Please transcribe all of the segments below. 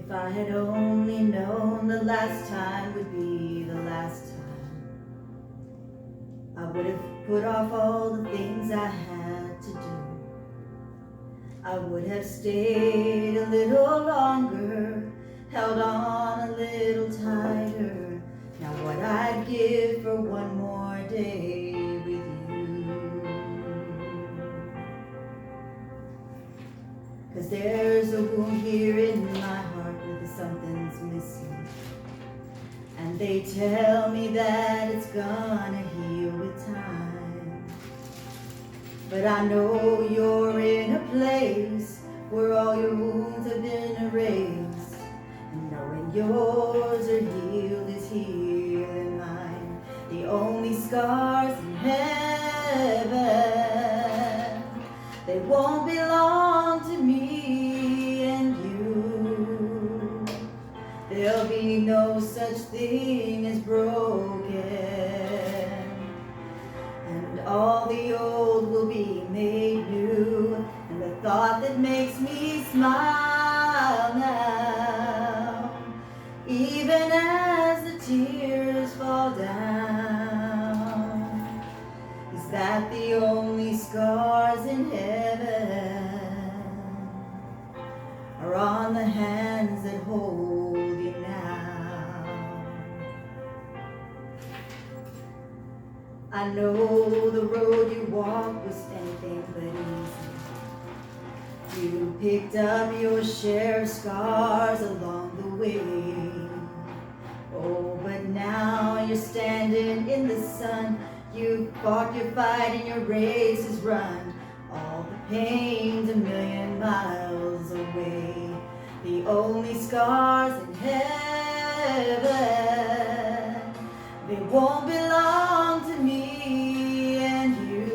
If I had only known the last time would be the last time, I would have put off all the things I had to do. I would have stayed a little longer, held on a little tighter. Now what I'd give for one more day with you. 'Cause there's a wound here in my heart where something's missing, and they tell me that it's gonna heal with time. But I know you're in a place where all your wounds have been erased, and knowing yours are healed is healing mine. The only scars in heaven, they won't belong to me and you. There'll be no such thing as broken, and all the old will be made new. And the thought that makes me smile now, even as the tears fall down, is that the only scars in heaven are on the hands that hold you now. I know the road you walked was anything but easy. You picked up your share of scars along the way. Oh, but now you're standing in the sun. You fought your fight and your race is run. All the pain's a million miles away. The only scars in heaven, they won't belong to me and you.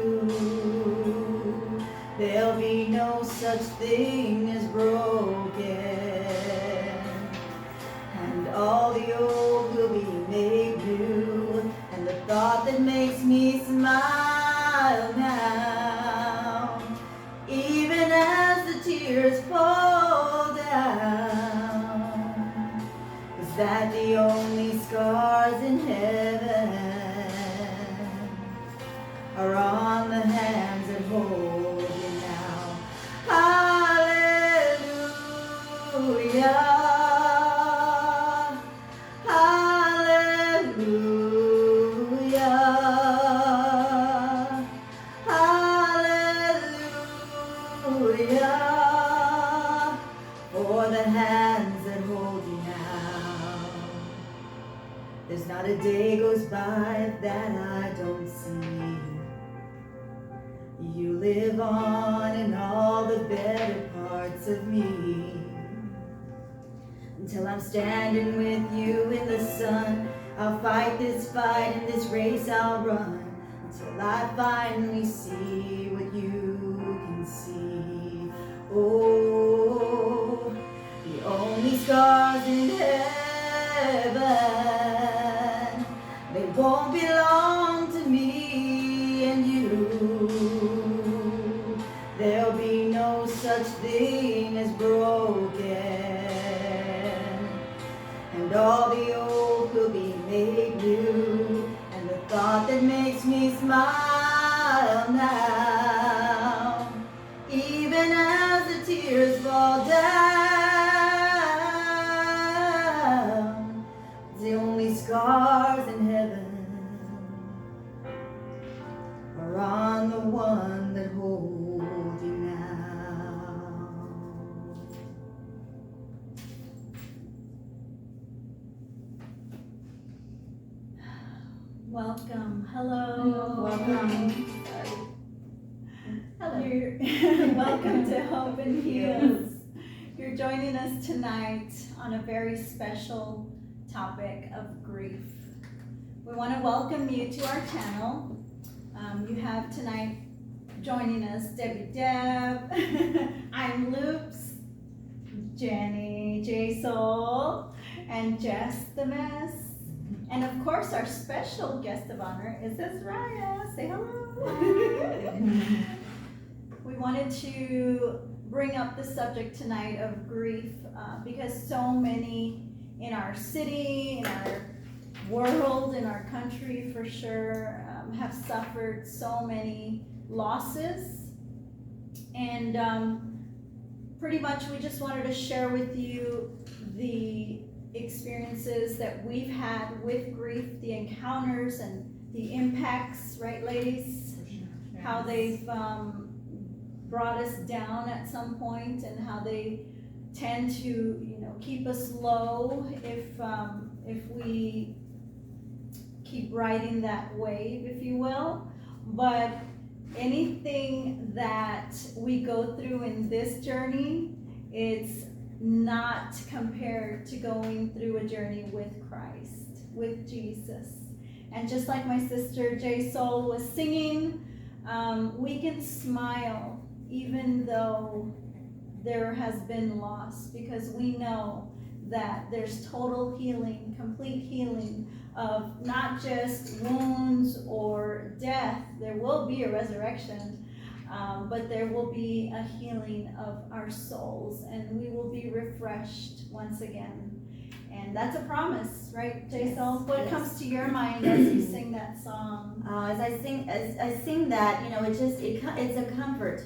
There'll be no such thing as broken, and all the old will be made new. And the thought that makes me smile now, even as the tears fall down, is that the only scars in heaven are on the hands that hold you now. Hallelujah. For the hands that hold you now. There's not a day goes by that I don't see you live on in all the better parts of me. Until I'm standing with you in the sun, I'll fight this fight and this race I'll run, until I finally see what you can see. Oh, the only scars in heaven, they won't belong to me and you. There'll be no such thing as broken, and all the old will be made new. And the thought that makes me smile now, even as the tears fall down, the only scars in heaven are on the one that holds you now. Welcome. Hello. Welcome. Hello. Welcome to Hope and Heals. You're joining us tonight on a very special topic of grief. We want to welcome you to our channel. You have tonight joining us Debbie Deb, I'm Loops, Jenny J Soul, and Jess the Mess. And of course, our special guest of honor is Azraya. Say hello. We wanted to bring up the subject tonight of grief because so many in our city, in our world, in our country for sure, have suffered so many losses. And pretty much we just wanted to share with you the experiences that we've had with grief, the encounters and the impacts, right, ladies? How they've brought us down at some point, and how they tend to, keep us low if we keep riding that wave, if you will. But anything that we go through in this journey, it's not compared to going through a journey with Christ, with Jesus. And just like my sister J Soul was singing, we can smile even though there has been loss, because we know that there's total healing, complete healing of not just wounds or death. There will be a resurrection, but there will be a healing of our souls, and we will be refreshed once again. And that's a promise, right, Jason? What comes to your mind as you sing that song? As I sing that, it's a comfort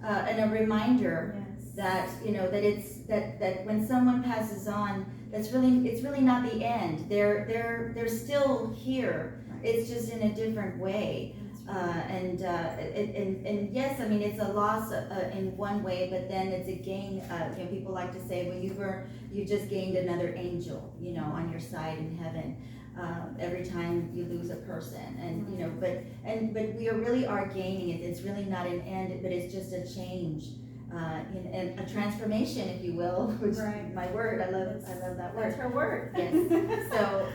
and a reminder that that when someone passes on, it's really not the end. They're still here. Right. It's just in a different way. And yes, I mean, it's a loss in one way, but then it's a gain. People like to say, well, you just gained another angel, on your side in heaven. Every time you lose a person, and but we really are gaining it. It's really not an end, but it's just a change, and a transformation, if you will. Which my word, I love that word. That's her word. Yes. So,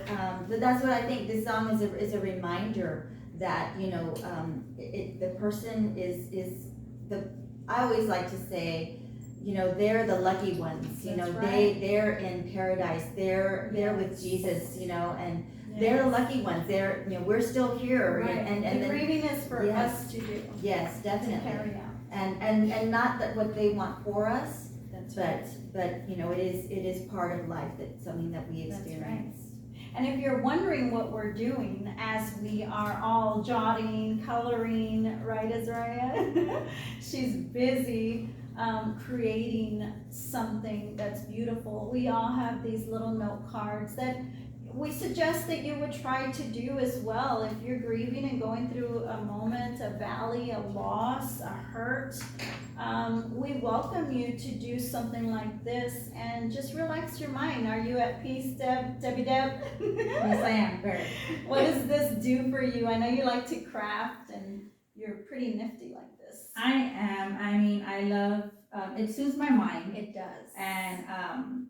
but that's what I think. This song is a reminder that the person is the. I always like to say, they're the lucky ones. They're in paradise. They're with Jesus. And they're the lucky ones. We're still here. Right. And the grieving is for us to do. Yes, definitely. To carry out. And not that what they want for us. That's but it is part of life. That's something that we experience. That's right. And if you're wondering what we're doing as we are all jotting, coloring, right, Azariah? She's busy creating something that's beautiful. We all have these little note cards that we suggest that you would try to do as well. If you're grieving and going through a moment, a valley, a loss, a hurt, we welcome you to do something like this and just relax your mind. Are you at peace, Debbie Deb? Yes, I am, very. What does this do for you? I know you like to craft and you're pretty nifty like this. I am. I mean, I love, it soothes my mind. It does. And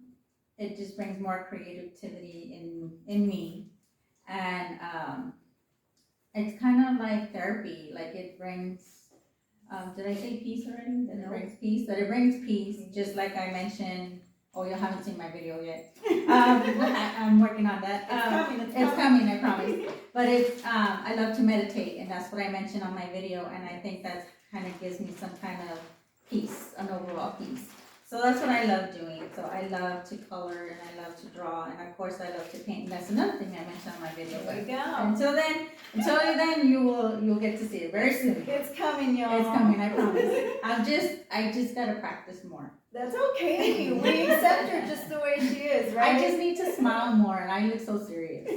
it just brings more creativity in me. And it's kind of like therapy. Like it brings, did I say peace already? That it brings peace? That it brings peace, just like I mentioned. Oh, you haven't seen my video yet. I'm working on that. It's coming, I promise. But it's, I love to meditate, and that's what I mentioned on my video, and I think that kind of gives me some kind of peace, an overall peace. So that's what I love doing. So I love to color, and I love to draw, and of course I love to paint. And that's another thing I mentioned on my video. There you go. Until then, you'll get to see it very soon. It's coming, y'all. It's coming, I promise. I just gotta practice more. That's okay. We accept her just the way she is, right? I just need to smile more, and I look so serious.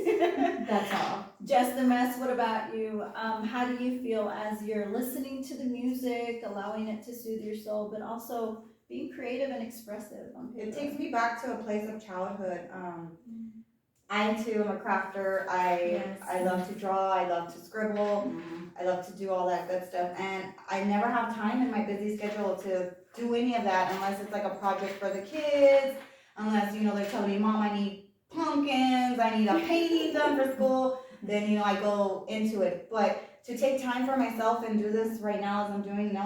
That's all. Just a mess. What about you? How do you feel as you're listening to the music, allowing it to soothe your soul, but also being creative and expressive on paper? It takes me back to a place of childhood. I too am a crafter. I love to draw. I love to scribble. I love to do all that good stuff. And I never have time in my busy schedule to do any of that unless it's like a project for the kids. Unless, they're telling me, Mom, I need pumpkins. I need a painting done for school. Then, I go into it. But to take time for myself and do this right now as I'm doing,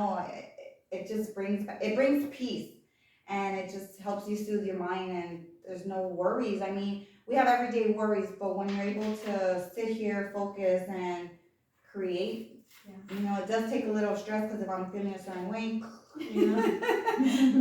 it just brings peace, and it just helps you soothe your mind, and there's no worries. I mean, we have everyday worries, but when you're able to sit here, focus, and create, Yeah. You know, it does take a little stress because if I'm feeling a certain way, you know,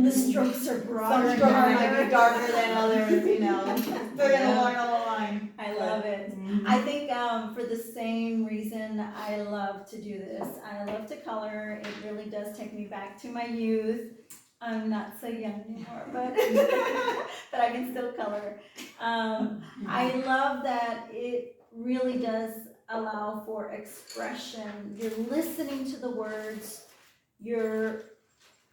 The strokes are broader. some strokes might be darker than others, you know. Still gonna walk on the line. I love it. I think for the same reason I love to do this. I love to color. It really does take me back to my youth. I'm not so young anymore, but but I can still color. I love that it really does allow for expression. You're listening to the words. You're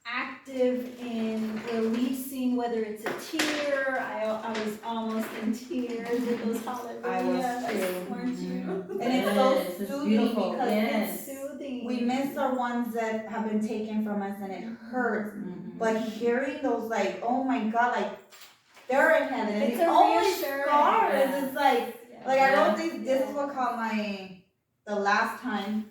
active in releasing, whether it's a tear. I was almost in tears with those hallelujahs. I was too. Weren't you? And it's so Yes, it's soothing beautiful. because Yes. It's soothing. we miss the ones that have been taken from us and it hurts. But hearing those, like, oh my God, like, they're in heaven. And It's the a only reassurance. scars, Yeah. it's like, Yeah. I wrote this is what caught the last time,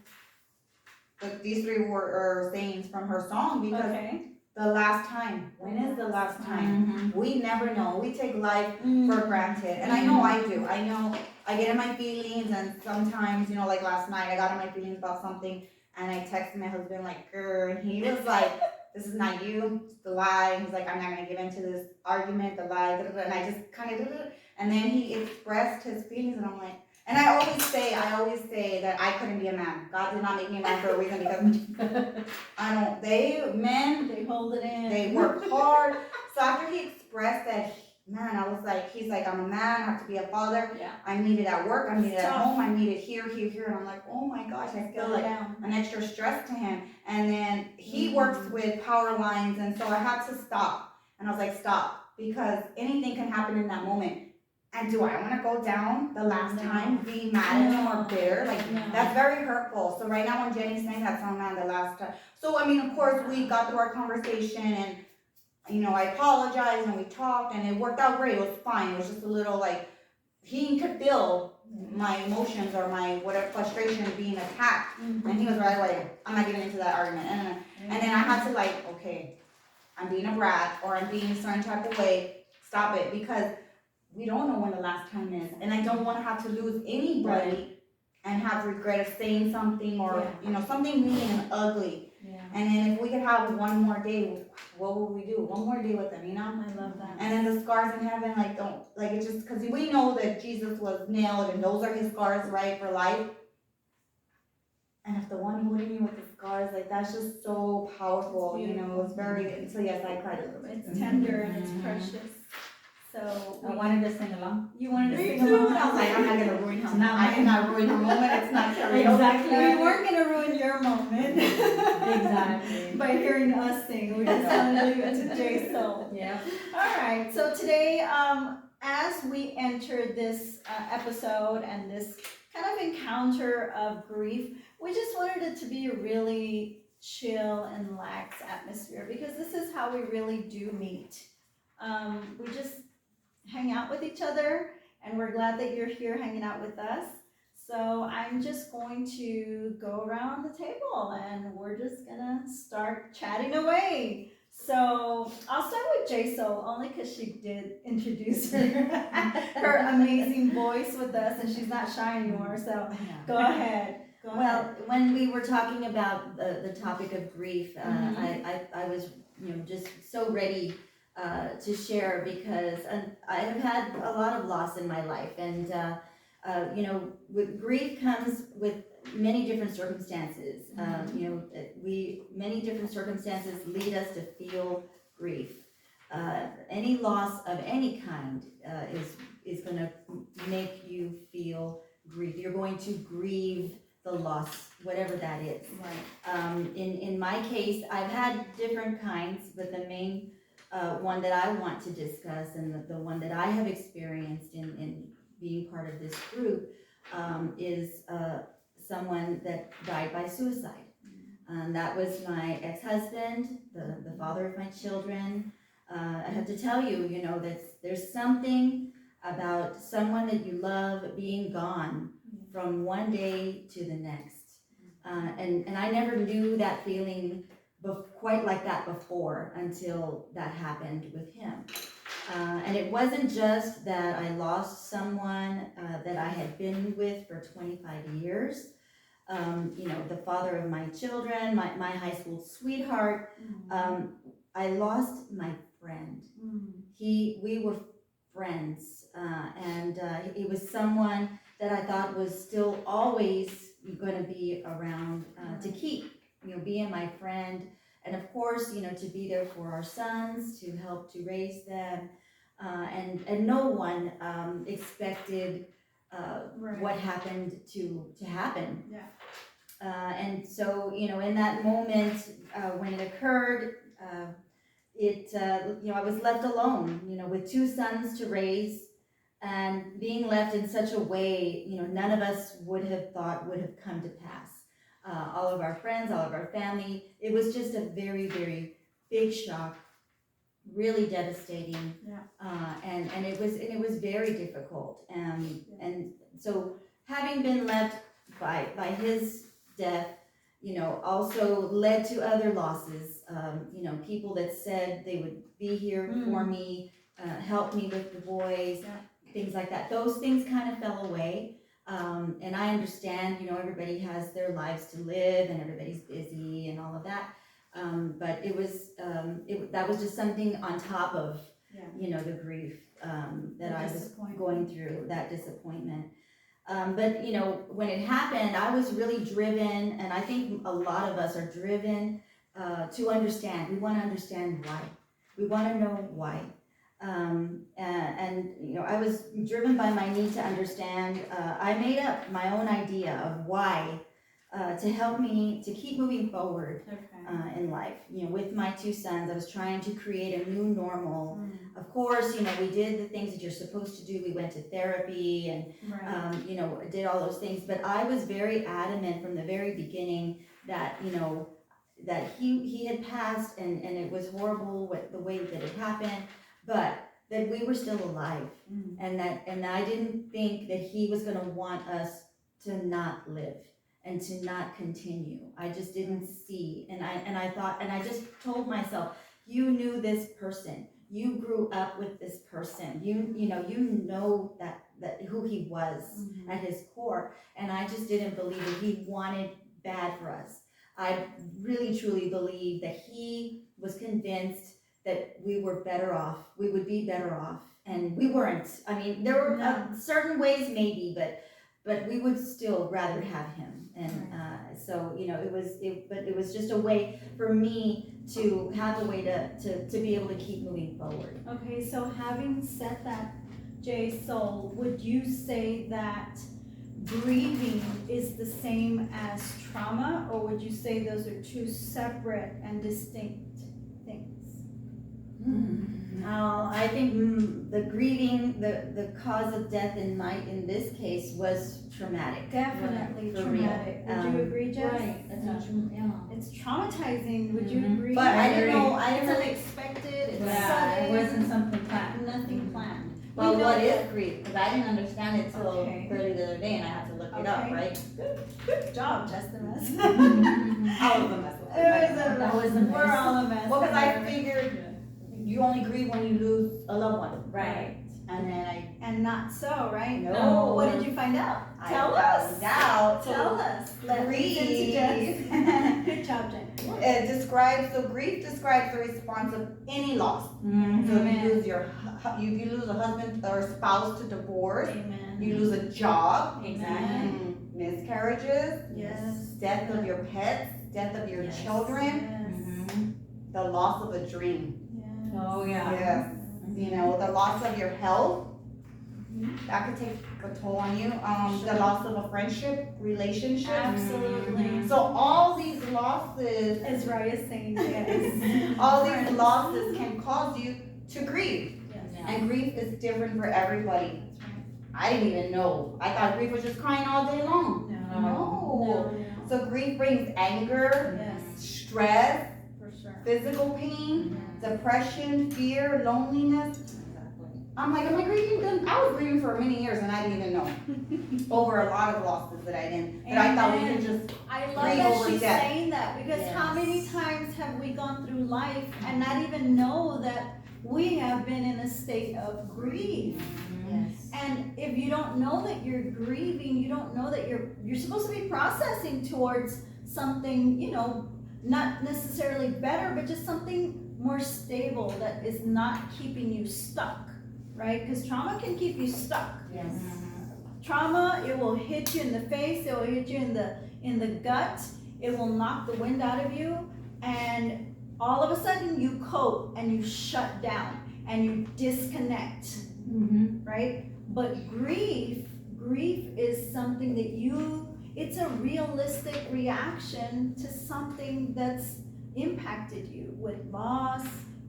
these three were sayings from her song because Okay. the last time, when is the last time? We never know. We take life for granted. And I know I do. I know I get in my feelings and sometimes, you know, like last night I got in my feelings about something and I texted my husband like, grr, and he was like, this is not you, it's the lie. He's like, I'm not gonna give into this argument, the lie, and I just kind of, and then he expressed his feelings and I'm like, and I always say that I couldn't be a man. God did not make me a man for a reason because men, They hold it in. they work hard. So after he expressed that, man, I was like, he's like, I'm a man, I have to be a father. Yeah. I'm needed at work, I'm needed at Tough. home, I'm needed here. And I'm like, oh my gosh, I feel Go like down. an extra stress to him. And then he works with power lines, and so I had to stop. And I was like, stop, because anything can happen in that moment. And do I want to go down the last No. time, be mad at him or bitter? Like, No. that's very hurtful. So right now when Jenny's saying that song, man, the last time. So, I mean, of course, we got through our conversation and, you know, I apologized and we talked and it worked out great. It was fine. It was just a little like, he could feel my emotions or my whatever frustration being attacked. And he was right away, I'm not getting into that argument. And then I had to like, okay, I'm being a brat or I'm being a certain type of way. Stop it, because we don't know when the last time is. And I don't want to have to lose anybody and have regret of saying something or, you know, something mean and ugly. Yeah. And then if we could have one more day, what would we do? One more day with them, you know? I love that. And then the scars in heaven, like, don't, like, it's just, because we know that Jesus was nailed and those are his scars, right, for life. And if the one holding you with the scars, like, that's just so powerful, you know, it was very, so yes, I cried a little bit. It's tender and it's precious. So I wanted to sing along. you wanted to Me sing too. along. I was like, I'm not gonna ruin her. No. I cannot ruin her moment. It's not karaoke. Exactly. We weren't gonna ruin your moment. Exactly. By hearing us sing. We just want to leave it to J Soul. Yeah. All right. So today, as we enter this episode and this kind of encounter of grief, we just wanted it to be a really chill and lax atmosphere because this is how we really do meet. We just hang out with each other, and we're glad that you're here hanging out with us. So I'm just going to go around the table and we're just gonna start chatting away. So I'll start with J Soul only because she did introduce her amazing voice with us, and she's not shy anymore. So go ahead. Go Well, ahead. when we were talking about the topic of grief, Mhm. I was, you know, just so ready to share because I have had a lot of loss in my life, and you know, with grief comes with many different circumstances. You know, many different circumstances lead us to feel grief. Any loss of any kind is going to make you feel grief. You're going to grieve the loss, whatever that is. Right. In my case, I've had different kinds, but the main one that I want to discuss and the one that I have experienced in being part of this group is someone that died by suicide. That was my ex-husband, the father of my children. I have to tell you, you know, that there's something about someone that you love being gone from one day to the next. And I never knew that feeling quite like that before until that happened with him. And it wasn't just that I lost someone that I had been with for 25 years. you know, the father of my children, my high school sweetheart. I lost my friend. We were friends, and he was someone that I thought was still always going to be around to keep, you know, being my friend, and of course, you know, to be there for our sons, to help to raise them, and no one expected Right. what happened to happen. Yeah. And so, you know, in that moment when it occurred, you know, I was left alone, you know, with two sons to raise, and being left in such a way, you know, none of us would have thought would have come to pass. All of our friends, all of our family, it was just a very, very big shock, really devastating. Yeah. And it was very difficult. And so having been left by his death, you know, also led to other losses. You know, people that said they would be here for me, help me with the boys, things like that. Those things kind of fell away. And I understand, you know, everybody has their lives to live and everybody's busy and all of that. But it was, that was just something on top of, you know, the grief that I was going through, that disappointment. But, you know, when it happened, I was really driven, and I think a lot of us are driven to understand. We want to understand why. We want to know why. And, you know, I was driven by my need to understand. I made up my own idea of why to help me to keep moving forward in life. You know, with my two sons, I was trying to create a new normal. Of course, you know, we did the things that you're supposed to do. We went to therapy and, you know, did all those things. But I was very adamant from the very beginning that, you know, that he had passed and it was horrible the way that it happened, but that we were still alive. And I didn't think that he was going to want us to not live and to not continue. I just didn't see. And I thought, and I just told myself, you knew this person. You grew up with this person. You know that who he was at his core. And I just didn't believe that he wanted bad for us. I really truly believe that he was convinced that we were better off. We would be better off. And we weren't. I mean, there were certain ways maybe, but we would still rather have him. And so, you know, it was just a way for me to have a way to be able to keep moving forward. Okay, so having said that, Jay Soul, would you say that grieving is the same as trauma, or would you say those are two separate and distinct things? I think the grieving, the cause of death in this case was traumatic. Definitely For traumatic. real. Would you agree, Jess? Right, that's not true, yeah. It's traumatizing. Would you agree? But I didn't know. It's unexpected. It's Yeah, sudden. it wasn't something planned. Nothing planned. Well, We know what that- is grief? Because I didn't understand it till Okay. early the other day, and I had to look it up, Okay. right? Good job, Justimus. I was a mess. That was a We're mess. all a mess. Well, because I figured you only grieve when you lose a loved one, Right. and then And not so, right? No. What did you find out? I Tell found us. out. Tell us. Let me Grief. Jess. Good job, Jen. Grief describes the response of any loss. So if you lose a husband or spouse to divorce, Amen. you lose a job, Exactly. miscarriages, Yes. death of your pets, death of your Yes. children, the loss of a dream. Yes. Oh, yeah. Yes. You know, the loss of your health, that could take a toll on you. The loss of a friendship, relationship. Absolutely. So all these losses, Ezra is saying yes. all these losses can cause you to grieve. Yes. And grief is different for everybody. I didn't even know. I thought grief was just crying all day long. No. No. So grief brings anger, Yes, stress, for sure. physical pain, depression, fear, loneliness. I'm like, am I grieving? I was grieving for many years and I didn't even know. Over a lot of losses that I didn't. But I thought we could just. I love grieve that over she's death. saying that, because how many times have we gone through life and not even know that we have been in a state of grief. Yes. And if you don't know that you're grieving, you don't know that you're supposed to be processing towards something, you know, not necessarily better, but just something more stable that is not keeping you stuck, right? Because trauma can keep you stuck. Yes. Trauma, it will hit you in the face, it will hit you in the gut, it will knock the wind out of you, and all of a sudden you cope and you shut down and you disconnect, right? But grief is something that it's a realistic reaction to something that's impacted you with loss,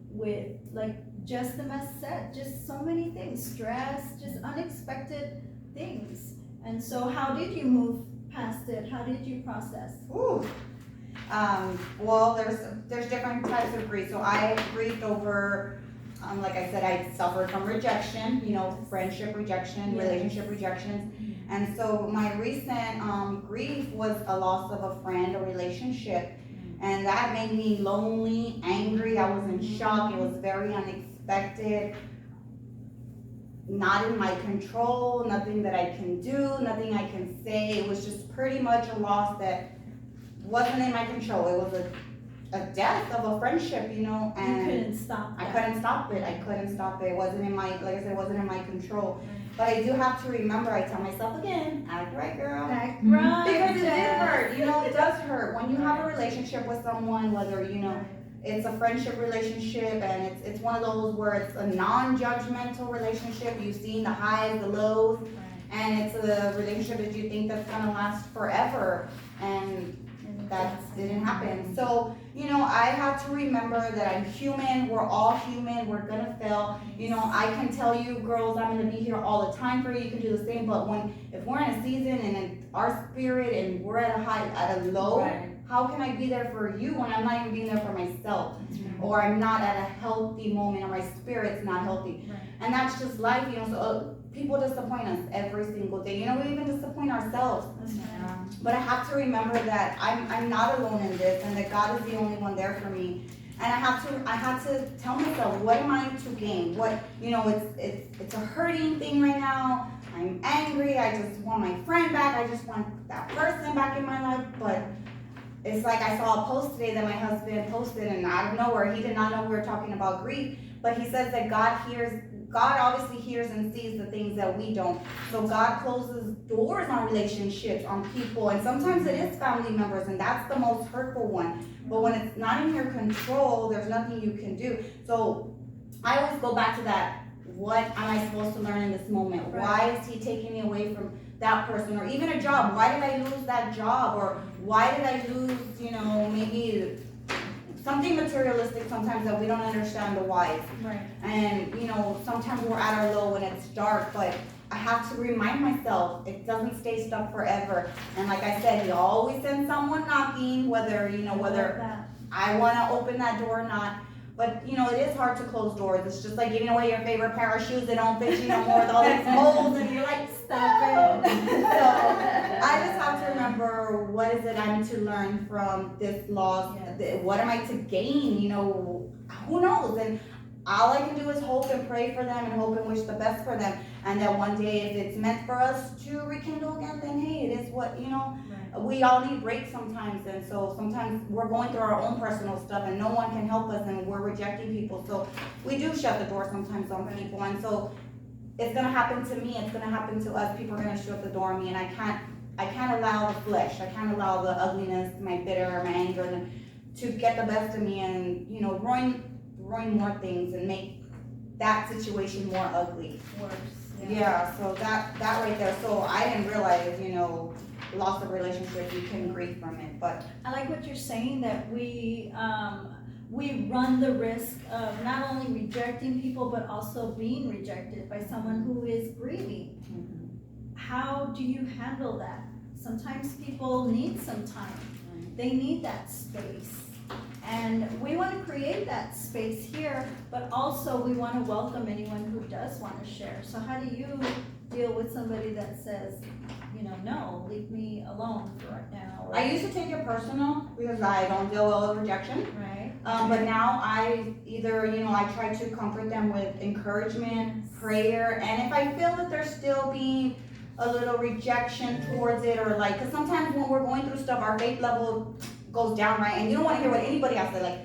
with like just the mess said, just so many things, stress, just unexpected things. And so how did you move past it? How did you process? Ooh. Well, there's different types of grief. So I grieved over, like I said, I suffered from rejection, you know, friendship rejection, Yes. relationship rejections. And so my recent grief was a loss of a friend, a relationship. And that made me lonely, angry. I was in shock. It was very unexpected. Not in my control, nothing that I can do, nothing I can say. It was just pretty much a loss that wasn't in my control. It was a death of a friendship, you know, You and couldn't stop I that. couldn't stop it. I couldn't stop it. It wasn't in my, like I said, it wasn't in my control. But I do have to remember, I tell myself again, act right, girl. Act right. Because it did hurt, you know, it does hurt. When you have a relationship with someone, whether, you know, it's a friendship relationship and it's one of those where it's a non-judgmental relationship. You've seen the highs, the lows, and it's a relationship that you think that's gonna last forever, and that didn't happen. So, you know, I have to remember that I'm human, we're all human, we're gonna fail. You know, I can tell you girls, I'm gonna be here all the time for you, you can do the same, but if we're in a season and in our spirit and we're at a high, at a low, Right. how can I be there for you when I'm not even being there for myself? Or I'm not at a healthy moment, or my spirit's not healthy. Right. And that's just life, you know, so people disappoint us every single day. You know, we even disappoint ourselves. That's right. But I have to remember that I'm not alone in this, and that God is the only one there for me. And I have to tell myself, what am I to gain? What, you know, it's a hurting thing right now. I'm angry, I just want my friend back, I just want that person back in my life. But it's like I saw a post today that my husband posted, and out of nowhere, he did not know we were talking about grief, but he says that God obviously hears and sees the things that we don't. So God closes doors on relationships, on people, and sometimes it is family members, and that's the most hurtful one. But when it's not in your control, there's nothing you can do. So I always go back to that. What am I supposed to learn in this moment? Right. Why is he taking me away from that person? Or even a job, why did I lose that job? Or why did I lose, you know, maybe something materialistic sometimes that we don't understand the whys. Right. And, you know, sometimes we're at our low when it's dark, but I have to remind myself, it doesn't stay stuck forever. And like I said, he always sends someone knocking, whether, you know, whether That. I wanna open that door or not. But, you know, it is hard to close doors. It's just like giving away your favorite pair of shoes that don't fit you no more with all these holes, and you're like, Stop "No." it. So I just have to remember, what is it I'm to learn from this loss? Yes. What am I to gain? You know, who knows? And all I can do is hope and pray for them and hope and wish the best for them. And that one day, if it's meant for us to rekindle again, then hey, it is what, you know, we all need breaks sometimes. And so sometimes we're going through our own personal stuff and no one can help us, and we're rejecting people. So we do shut the door sometimes on people. And so it's gonna happen to me, it's gonna happen to us. People are gonna shut the door on me, and I can't allow the flesh, I can't allow the ugliness, my bitter, my anger to get the best of me and, you know, ruin more things and make that situation more ugly. Worse. Yeah, so that right there, so I didn't realize, you know, loss of relationship, you can grieve from it, but I like what you're saying, that we run the risk of not only rejecting people, but also being rejected by someone who is grieving. How do you handle that? Sometimes people need some time. They need that space. And we want to create that space here, but also we want to welcome anyone who does want to share. So how do you deal with somebody that says, you know, no, leave me alone for right now? Or- I used to take it personal because I don't deal well with rejection. Right? But now I either, I try to comfort them with encouragement, prayer, and if I feel that they're still being a little rejection towards it, or like, because sometimes when we're going through stuff, our faith level goes down, right? And you don't want to hear what anybody else says. Like,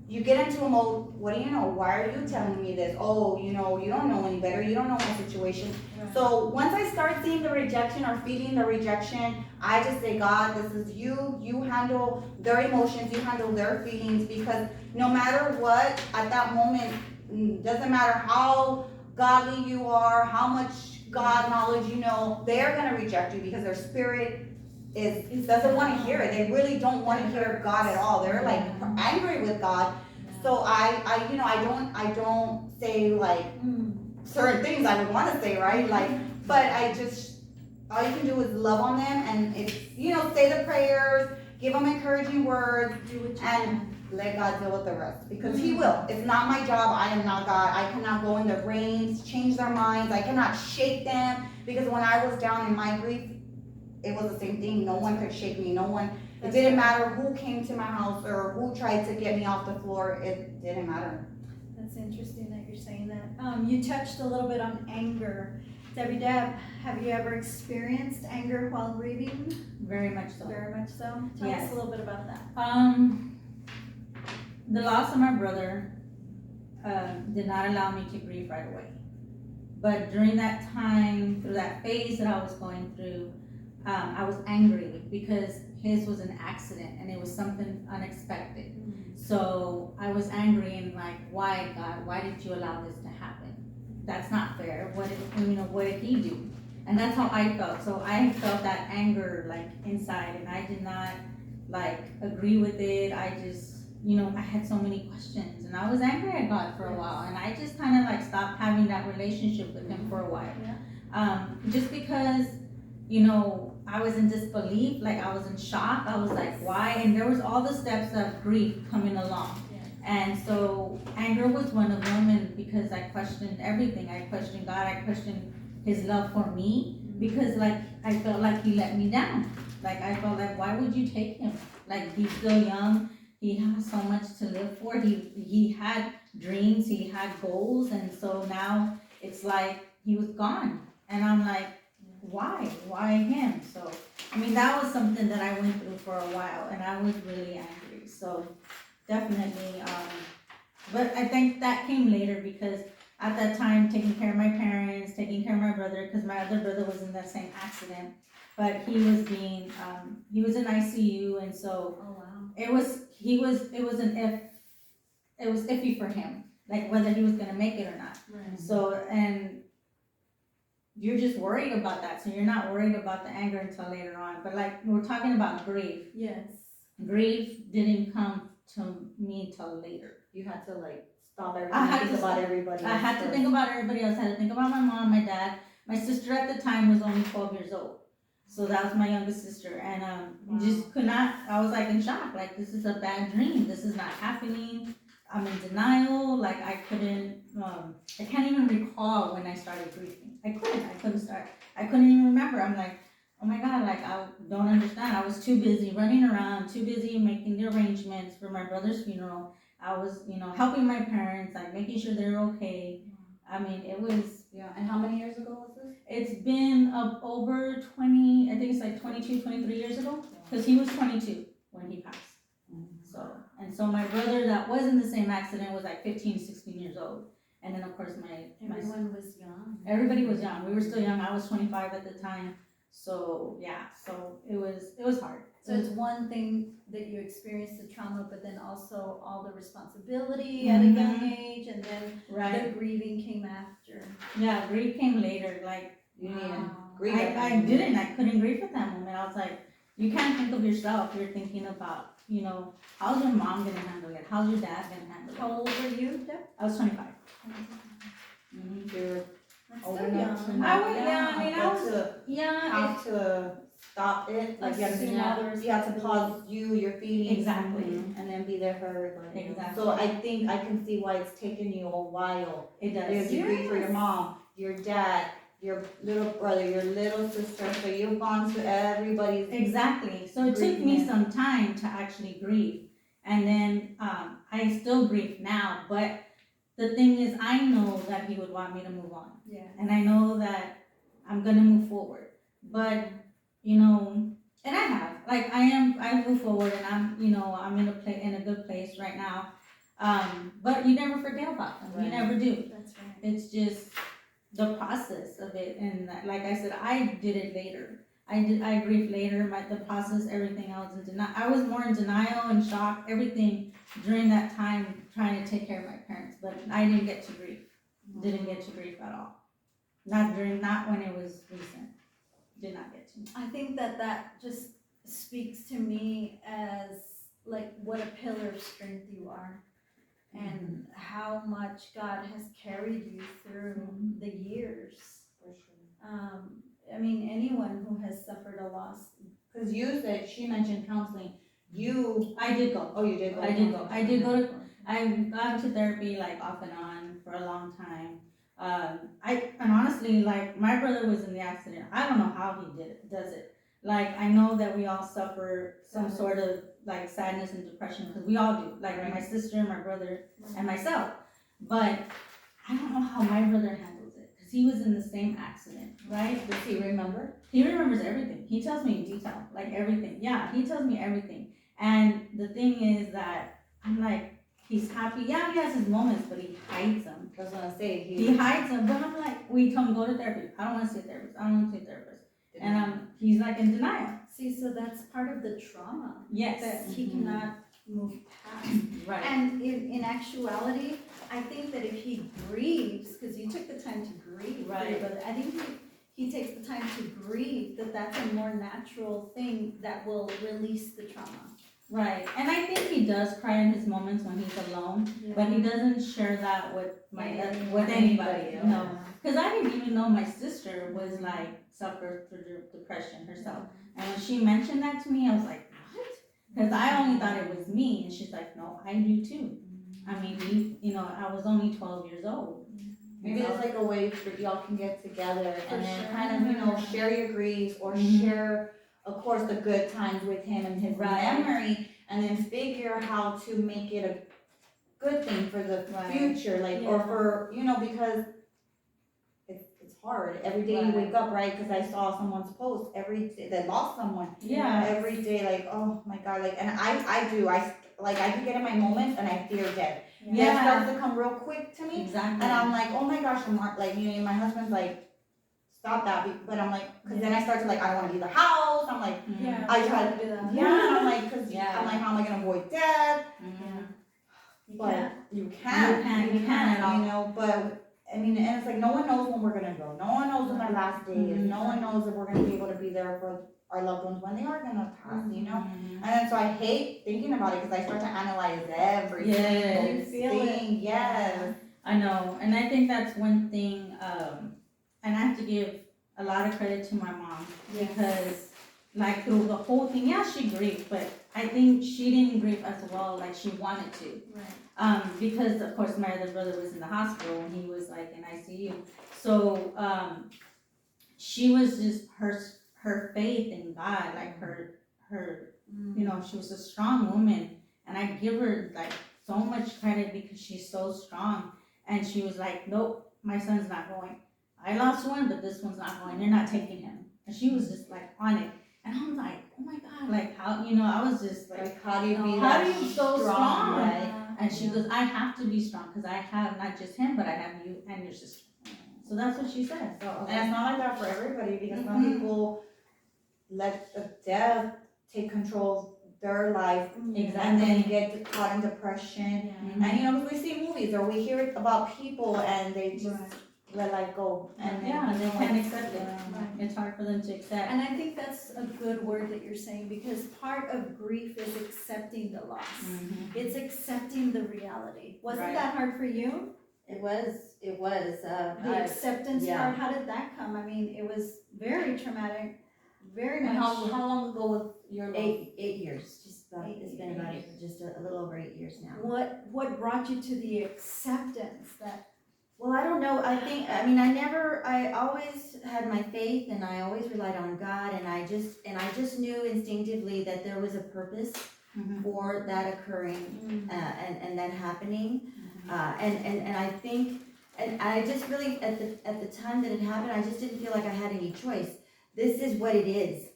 you get into a mode, what do you know? Why are you telling me this? Oh, you don't know any better. You don't know my situation. Right. So once I start seeing the rejection or feeling the rejection, I just say, God, this is you. You handle their emotions. You handle their feelings, because no matter what, at that moment, doesn't matter how godly you are, how much God knowledge you know, they're gonna reject you because their spirit doesn't want to hear it. They really don't want to hear God at all. They're like angry with God. So I don't say like certain things I would want to say, right? Like, but all you can do is love on them, and it's, say the prayers, give them encouraging words, Do what you and can. let God deal with the rest, because He will. It's not my job. I am not God. I cannot go in their brains, change their minds. I cannot shake them, because when I was down in my grief, it was the same thing. No one could shake me. It didn't matter who came to my house or who tried to get me off the floor. It didn't matter. That's interesting that you're saying that. You touched a little bit on anger. Debbie Deb, have you ever experienced anger while grieving? Very much so. Very much so. Tell us Yes. a little bit about that. The loss of my brother did not allow me to grieve right away. But during that time, through that phase that I was going through, I was angry because his was an accident and it was something unexpected. So I was angry and like, why, God? Why did you allow this to happen? That's not fair. What did he do? And that's how I felt. So I felt that anger like inside, and I did not like agree with it. I just, I had so many questions, and I was angry at God for a while, and I just kind of like stopped having that relationship with him for a while. Just because, I was in disbelief, like I was in shock. I was like, why? And there was all the steps of grief coming along. And so anger was one of them, and because I questioned everything. I questioned God, I questioned His love for me, because like I felt like He let me down. Like I felt like, why would you take him? Like he's still young, he has so much to live for. He had dreams, he had goals, and so now it's like he was gone. And I'm like, why him? So that was something that I went through for a while, and I was really angry. So definitely, but I think that came later, because at that time, taking care of my parents, taking care of my brother, because my other brother was in that same accident, but he was in ICU, and so Oh wow. it was iffy for him, like whether he was gonna make it or not. Right. So, and you're just worried about that, so you're not worried about the anger until later on. But like, we're talking about grief. Yes. Grief didn't come to me till later. You had to like stop everything I had and to think about everybody. I had to think about everybody else. I had to think about my mom, my dad. My sister at the time was only 12 years old. So that was my youngest sister. And just could not, I was like in shock. Like, this is a bad dream. This is not happening. I'm in denial. Like, I couldn't, I can't even recall when I started grieving. I couldn't even remember. I'm like, oh my God, like, I don't understand. I was too busy running around, too busy making the arrangements for my brother's funeral. I was, helping my parents, like making sure they're okay. It was. Yeah, and how many years ago was this? It's been over 20, I think it's like 22, 23 years ago, because he was 22 when he passed. So my brother that was in the same accident was like 15, 16 years old. And then of course Everyone was young. everybody was young. We were still young. I was 25 at the time. So yeah, so it was hard. So it's one thing that you experienced the trauma, but then also all the responsibility at a young age, and then the grieving came after. Yeah, grief came later. Like, You didn't even Wow. grieve. I couldn't grieve at that moment. I was like, you can't think of yourself. You're thinking about, how's your mom gonna handle it? How's your dad gonna handle it? How old were you, Deb? I was 25. You're That's old still enough to young. I was- yeah, I mean, I was- to Yeah, have to stop it. Like you had to, Assume all the you had to pause your feelings. Exactly. And then be there for everybody. Exactly. So I think I can see why it's taken you a while. it Because does. you grieve for your mom, your dad, your little brother, your little sister. So you've gone to everybody's. Exactly. So it took me Grieving. some time to actually grieve. And then I still grieve now, but the thing is, I know that he would want me to move on, Yeah. and I know that I'm gonna move forward. But you know, and I have, like, I move forward, and I'm in a good place right now. But you never forget about them. You Right. never do. That's right. It's just the process of it, and like I said, I did it later. I grieved later. The process, everything else in denial. I was more in denial and shock, everything during that time trying to take care of my parents. But I didn't get to grieve. Didn't get to grieve at all. Not when it was recent. Did not get to. I think that just speaks to me as like what a pillar of strength you are, and how much God has carried you through the years. For sure. I mean, anyone who has suffered a loss. Cause you said, she mentioned counseling, I did go. oh, you did go? I did go. I did go to. I've gone to therapy like off and on for a long time. And honestly, like, my brother was in the accident. I don't know how he does it. Like, I know that we all suffer some sort of like sadness and depression, because we all do. Like my sister, my brother, and myself. But I don't know how my brother handles it, because he was in the same accident, right? Does he remember? He remembers everything. He tells me in detail, like everything. Yeah, he tells me everything. And the thing is that I'm like, he's happy. Yeah, he has his moments, but he hides them. I was gonna say, He hides them. But I'm like, we told him go to therapy. I don't want to see a therapist. I don't want to see a therapist. And he's like in denial. See, so that's part of the trauma Yes. that he cannot move past. Right. And in actuality, I think that if he grieves, because you took the time to grieve, Right. but I think he takes the time to grieve, that's a more natural thing that will release the trauma. Right. And I think he does cry in his moments when he's alone, but he doesn't share that with with anybody. Yeah. No. Because I didn't even know my sister was like suffered through depression herself. And when she mentioned that to me, I was like, what? Because I only thought it was me, and she's like, no, I do too. I mean, I was only 12 years old. Maybe there's like a way for y'all can get together and then sure. kind of, share your griefs or Mhm. share, of course, the good times with him and his Right. memory, and then figure how to make it a good thing for the Right. future, like, or Yeah. for, because it's hard. Every day you Right. wake up, right? Because I saw someone's post every day that lost someone. Yeah. Every day, like, oh my God, like, and I do, I can get in my moments and I fear death. Yeah. Death starts to come real quick to me. Exactly. And I'm like, oh my gosh, I'm not, like, my husband's like, stop that, but I'm like, cause then I start to like, I don't wanna leave the house, I'm like, Mhm. Yeah, I we try have to do that. yeah, and I'm like, cause Yeah. I'm like, how am I gonna avoid death? Mhm. But Yeah. you can't, You can't at all. but, I mean, and it's like, no one knows when we're gonna go, no one knows when our last day is, Mhm. no one knows if we're gonna be able to be there for our loved ones when they are gonna pass, Mhm. And then so I hate thinking about it, cause I start to analyze every Yes. single You feel it. thing, yes. I know, and I think that's one thing, and I have to give a lot of credit to my mom, because like through the whole thing, yeah, she grieved, but I think she didn't grieve as well like she wanted to. Right. Because of course my other brother was in the hospital and he was like in ICU. So, she was just her faith in God, like her, she was a strong woman, and I give her like so much credit because she's so strong. And she was like, nope, my son's not going. I lost one, but this one's not going. You're not taking him. And she was just like on it. And I'm like, oh my God, like how, I was just like, Like, how do you be how that do you so strong? right? And she goes, I have to be strong because I have not just him, but I have you and your sister. So that's what she said. So, And it's not like that for everybody, because some Mhm. people let the death take control of their life Exactly. and then get caught in depression. Mhm. And because we see movies or we hear about people and they just Right. let life go. And then, Yeah, and they like, can't accept it. Right. It's hard for them to accept. And I think that's a good word that you're saying, because part of grief is accepting the loss. Mhm. It's accepting the reality. Wasn't Right. that hard for you? It was. The acceptance yeah. part, how did that come? I mean, it was very traumatic, very And much. how long ago was your loss? 8 years. Just about. 8 It's been about just a little over 8 years now. What brought you to the acceptance that, Well, I don't know. I always had my faith and I always relied on God, and I just knew instinctively that there was a purpose Mhm. for that occurring and that happening. And I think, and I just really, at the time that it happened, I just didn't feel like I had any choice. This is what it is.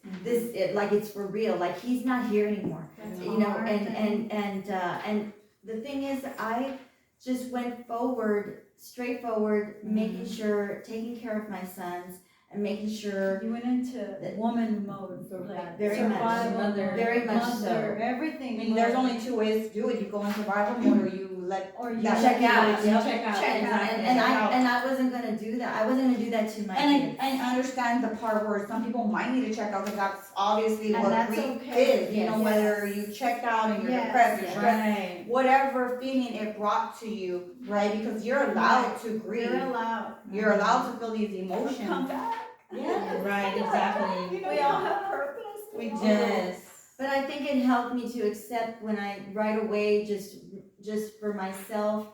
Like it's for real. Like he's not here anymore. That's You know, hard. and the thing is, I just went forward, straightforward, making sure, taking care of my sons, and making sure. You went into woman mode, like Very much. survival Mother. mode, Very much so. mother, everything. I mean, there's only two ways to do it. You go in survival mode, or you let Or you that check out. Check out. Check out. And I wasn't gonna do that. I wasn't gonna do that to my kids. And I understand the part where some people might need to check out, because that's obviously And what that's grief okay. is. You know, Yes. whether you checked out and you're Yes. depressed, you're Yes. stressed, Right. whatever feeling it brought to you, right? Because you're allowed to grieve. You're allowed. You're allowed to feel these emotions. Come back. Yeah. Right, exactly. We all have purpose. We do. Yes. But I think it helped me to accept when I right away just for myself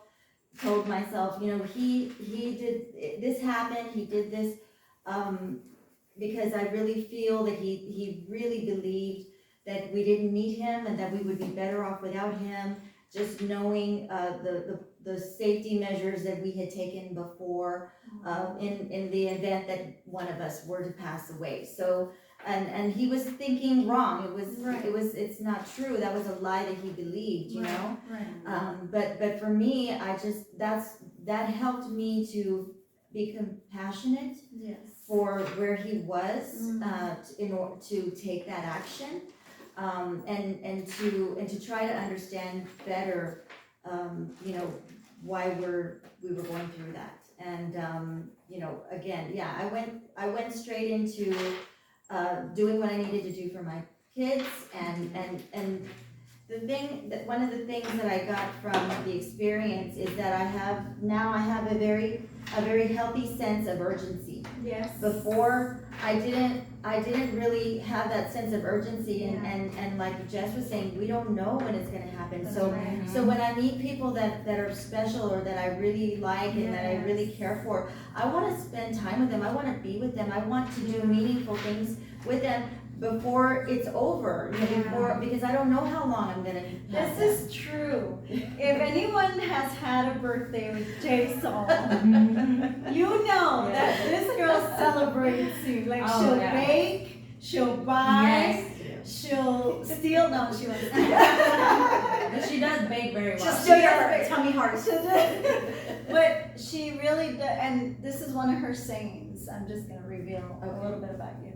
told myself, you know, he did this happened, he did this because I really feel that he really believed that we didn't need him and that we would be better off without him, just knowing the safety measures that we had taken before in the event that one of us were to pass away. So and he was thinking wrong. It's not true. That was a lie that he believed, you know. Right. But for me, that helped me to be compassionate Yes. for where he was in order to take that action, and to try to understand better, you know, why we were going through that. And you know, again, yeah, I went straight into doing what I needed to do for my kids, and the thing that one of the things that I got from the experience is that I have a very healthy sense of urgency. Yes. Before I didn't really have that sense of urgency, and like Jess was saying, we don't know when it's gonna happen. So when I meet people that are special or that I really like and that I really care for, I wanna spend time with them, I wanna be with them, I want to do meaningful things with them before it's over, you know, because I don't know how long I'm gonna have them. This is true. If anyone has had a birthday with Jason, you know that this girl celebrates you. Like Oh, she'll yeah. bake, she'll buy, she'll steal. No, she won't steal. But she does bake very well. Just steal your tummy heart. But she really does, and this is one of her sayings. I'm just gonna reveal a little bit about you.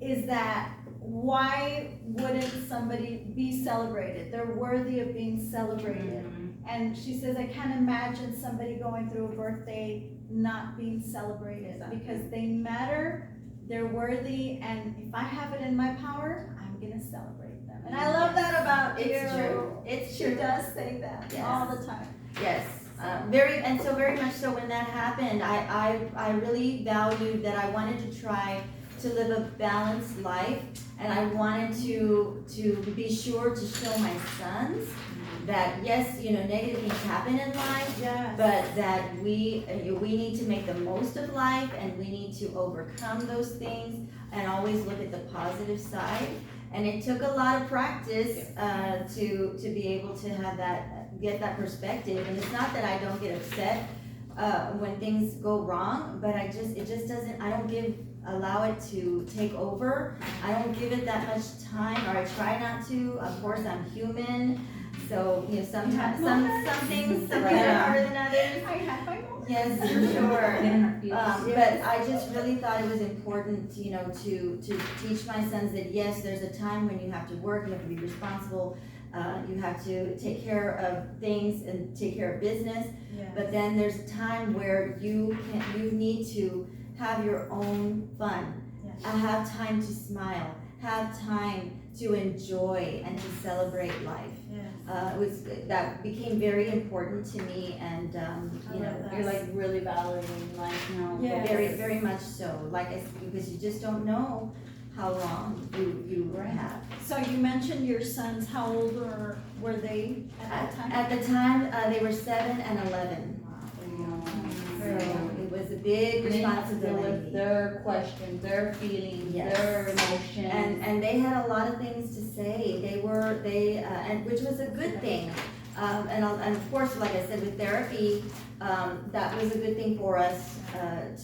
Is that why wouldn't somebody be celebrated? They're worthy of being celebrated. And she says, I can't imagine somebody going through a birthday not being celebrated because they matter, they're worthy, and if I have it in my power, I'm gonna celebrate them. And I love that about you. It's true. It's She true. does say that Yes. all the time. Yes, very much so when that happened, I really valued that I wanted to try to live a balanced life, and I wanted to be sure to show my sons that yes, you know, negative things happen in life, Yes. but that we need to make the most of life, and we need to overcome those things and always look at the positive side. And it took a lot of practice to be able to have get that perspective. And it's not that I don't get upset when things go wrong, but it just doesn't. I don't allow it to take over. I don't give it that much time, or I try not to. Of course, I'm human, so you know sometimes some things are harder than others. I had my moment. Yes, for sure. Get in her feelings. But I just really thought it was important, you know, to teach my sons that yes, there's a time when you have to work, you have to be responsible, you have to take care of things and take care of business. Yes. But then there's a time where you need to have your own fun, Yes. have time to smile, have time to enjoy and to celebrate life. Yes. That became very important to me, and you know, love You're like really valuing life now. Yes. very much so. Like because you just don't know how long you have. So you mentioned your sons. How old were they at that time? At the time, they were 7 and 11. So it was was a big They have to deal with responsibility. their questions, their feelings, Yes. their emotions. And they had a lot of things to say. And which was a good thing. And of course, like I said, with therapy, that was a good thing for us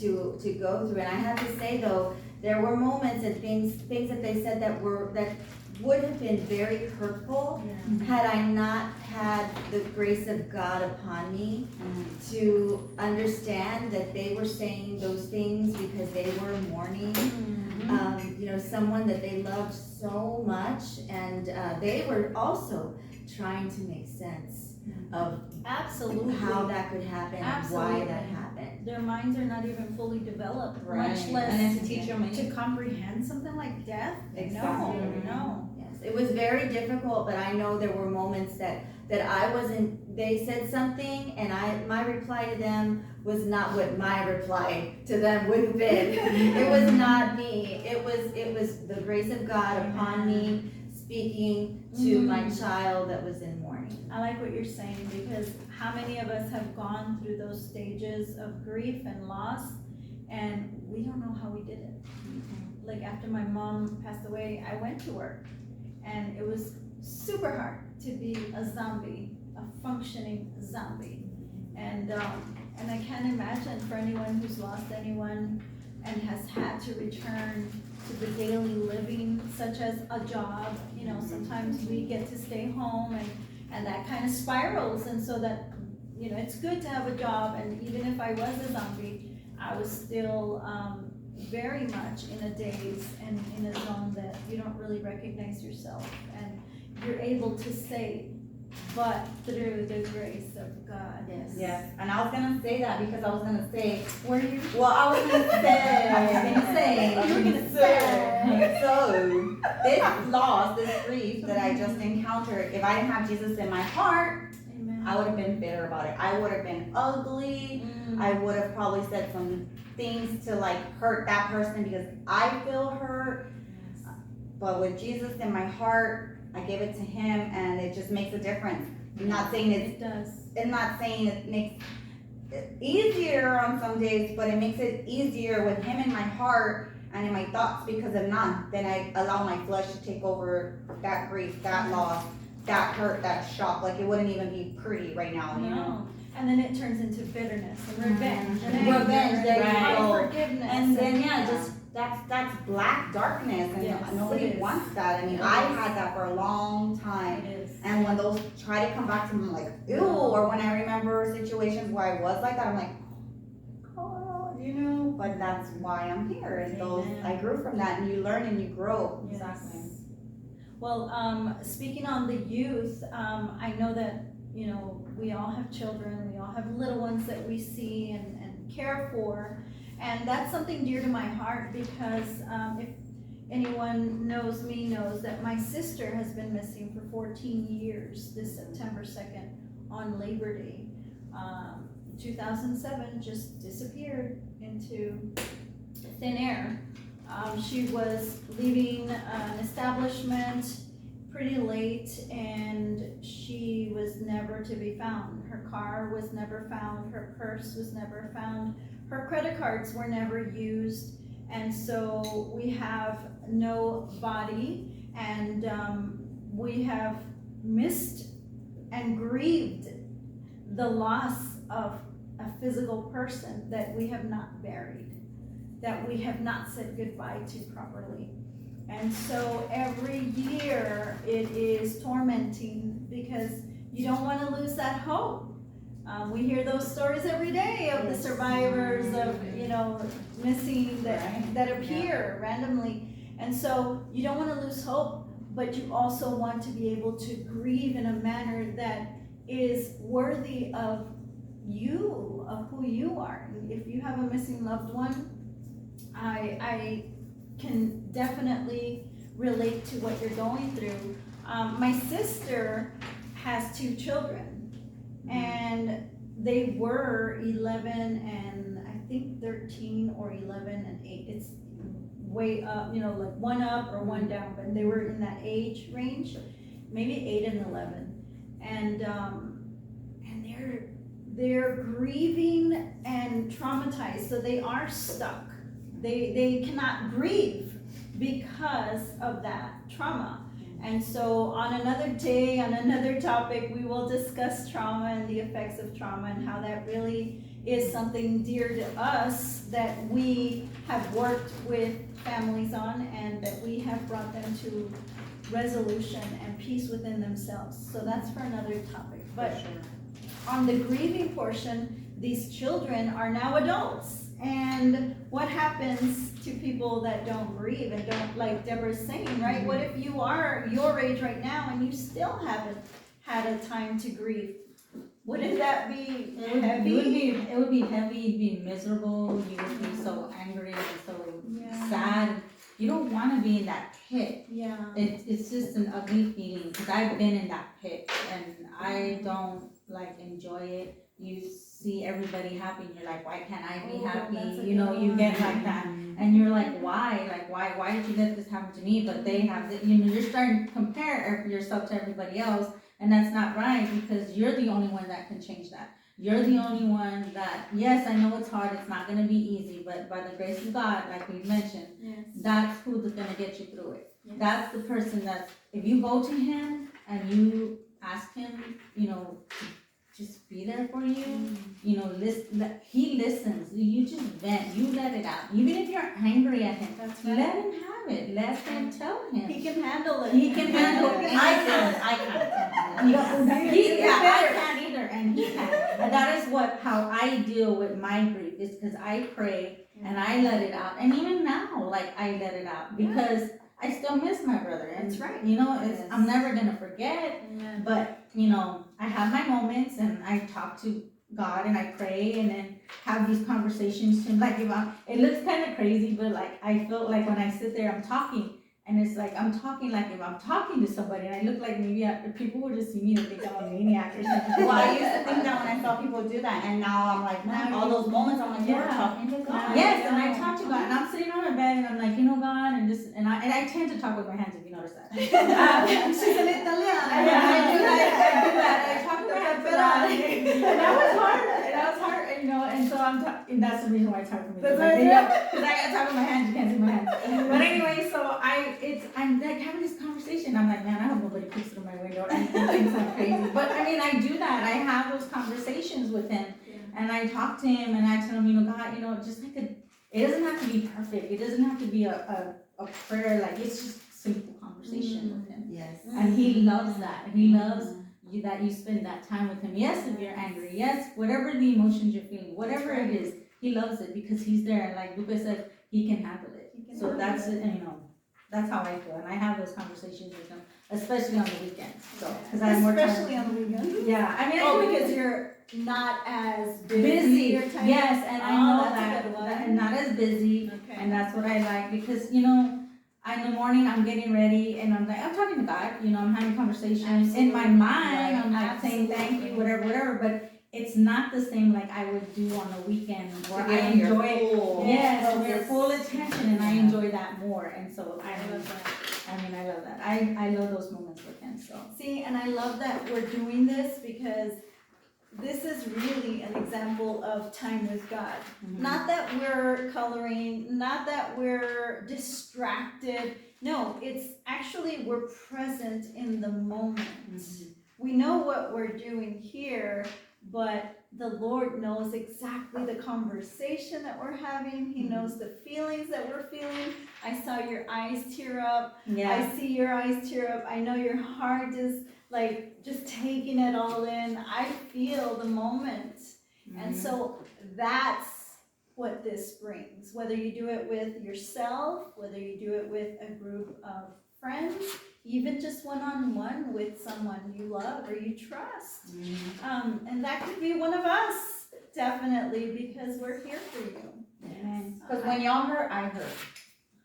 to go through. And I have to say though, there were moments and things that they said that would have been very hurtful had I not had the grace of God upon me to understand that they were saying those things because they were mourning. Someone that they loved so much, and they were also trying to make sense of Absolutely. how that could happen and why Absolutely. that happened. Their minds are not even fully developed, much Right. less And then to teach them to comprehend something like death. Exactly. No. Yes, it was very difficult, but I know there were moments that I wasn't, they said something and my reply to them was not what my reply to them would have been. It was not me. It was the grace of God upon me speaking to my child that was in mourning. I like what you're saying, because how many of us have gone through those stages of grief and loss, and we don't know how we did it. Like after my mom passed away, I went to work, and it was super hard to be a zombie, a functioning zombie. And I can't imagine for anyone who's lost anyone and has had to return to the daily living, such as a job. Sometimes we get to stay home, and that kind of spirals, and so that, it's good to have a job, and even if I was a zombie, I was still very much in a daze and in a zone that you don't really recognize yourself, and you're able to say, but through the grace of God. Yes, and I was gonna say that because I was gonna say, Were you? well, I was gonna say, You were gonna say. So, this loss, this grief that I just encountered, if I didn't have Jesus in my heart, Amen. I would have been bitter about it. I would have been ugly. I would have probably said some things to like hurt that person because I feel hurt. But with Jesus in my heart, I gave it to him, and it just makes a difference. I'm not saying It does. I'm not saying it makes it easier on some days, but it makes it easier with him in my heart and in my thoughts, because if not, then I allow my flesh to take over that grief, that loss, that hurt, that shock. Like it wouldn't even be pretty right now, you know? No. And then it turns into bitterness and revenge and anger Revenge, there you and go. unforgiveness. And then just that's black darkness, and Yes, nobody it is. wants that. I mean, It I is. had that for a long time. It is. And when those try to come back to me, I'm like, ew, or when I remember situations where I was like that, I'm like, oh, but that's why I'm here. And those, Amen. I grew from that, and you learn and you grow. Yes. Well, speaking on the youth, I know that, we all have children, we all have little ones that we see and care for. And that's something dear to my heart, because if anyone knows me knows that my sister has been missing for 14 years this September 2nd on Labor Day. 2007 just disappeared into thin air. She was leaving an establishment pretty late, and she was never to be found. Her car was never found, her purse was never found, her credit cards were never used, and so we have no body, and we have missed and grieved the loss of a physical person that we have not buried, that we have not said goodbye to properly. And so every year it is tormenting, because you don't want to lose that hope. We hear those stories every day of the survivors of, missing that appear randomly. And so you don't want to lose hope, but you also want to be able to grieve in a manner that is worthy of you, of who you are. If you have a missing loved one, I can definitely relate to what you're going through. My sister has 2 children, and they were 11 and I think 13 or 11 and 8. It's way up, like one up or one down, but they were in that age range, maybe 8 and 11. And they're grieving and traumatized, so they are stuck. They cannot grieve because of that trauma. And so on another day, on another topic, we will discuss trauma and the effects of trauma and how that really is something dear to us that we have worked with families on and that we have brought them to resolution and peace within themselves. So that's for another topic. But on the grieving portion, these children are now adults. And what happens to people that don't grieve and don't, like Deborah's saying, right? What if you are your age right now and you still haven't had a time to grieve? Wouldn't that be heavy? It would be heavy, you'd be miserable, you would be so angry and so sad. You don't wanna be in that pit. Yeah. It's just an ugly feeling, cause I've been in that pit and I don't like enjoy it. You see everybody happy and you're like, why can't I be happy? You know, you get like that. And you're like, why? Like, why did you let this happen to me? But they have, you're starting to compare yourself to everybody else. And that's not right, because you're the only one that can change that. You're the only one that, yes, I know it's hard, it's not gonna be easy, but by the grace of God, like we mentioned, that's who's gonna get you through it. Yes. That's the person that, if you go to him and you ask him, you know, to just be there for you, you know, he listens. You just vent, you let it out. Even if you're angry at him, That's right. let him have it. Let him tell him. He can handle it. He can handle it. I can't. I can't either, and he can. And that is how I deal with my grief, is because I pray and I let it out. And even now, like, I let it out because I still miss my brother. And, That's right. you know, Yes. I'm never gonna forget, Amen. but, you know, I have my moments and I talk to God and I pray and then have these conversations to him. Like, it looks kind of crazy, but like, I feel like when I sit there, I'm talking. And it's like, I'm talking like if I'm talking to somebody, and I look like maybe people would just see me and think I'm a maniac or something. Well, I used to think that when I saw people do that, and now I'm like, man, all those moments, I'm like, you're Yeah. talking to God. Yes, and I talk to God, and I'm sitting on my bed, and I'm like, you know, God, and I tend to talk with my hands, if you notice that. She's an Italiana. I do that. I talk with my hands a lot. And that was hard, you know, and so and that's the reason why it's hard for me. Because I gotta talk with my hands, you can't see my hands. But anyway, so I'm like having this conversation. I'm like, man, I hope nobody peeks through my window and thinks I'm crazy. But I mean, I do that. I have those conversations with him, and I talk to him, and I tell him, you know, God, you know, just like it doesn't have to be perfect. It doesn't have to be a prayer. Like, it's just simple conversation with him, Yes. and he loves that. He loves that you spend that time with him. Yes, if you're angry. Yes, whatever the emotions you're feeling, whatever it is, he loves it because he's there. And like Lupe said, he can handle it. So that's it, and, you know, that's how I feel, and I have those conversations with them, especially on the weekends. So, because I have more time. Especially on the weekends. Yeah, I mean, Because you're not as busy. Or tired. Yes, and I know that's a that, good one. and not as busy, Okay. and that's what I like, because, you know, in the morning I'm getting ready, and I'm like, I'm talking to God, you know, I'm having conversations in my mind. I'm like saying thank you, whatever, but it's not the same like I would do on the weekend where I enjoy it. Yes, we're full attention, and I enjoy that more, and so I love that. I love that. I love those moments with him. So See, and I love that we're doing this because this is really an example of time with God. Not that we're coloring, not that we're distracted. No, it's actually we're present in the moment. We know what we're doing here, but the Lord knows exactly the conversation that we're having. He knows the feelings that we're feeling. I saw your eyes tear up. yeah, I see your eyes tear up. I know your heart is like just taking it all in. I feel the moment. And so that's what this brings. Whether you do it with yourself, whether you do it with a group of friends, even just one-on-one with someone you love or you trust. And that could be one of us, definitely, because we're here for you. Amen. Because when y'all hurt, I hurt.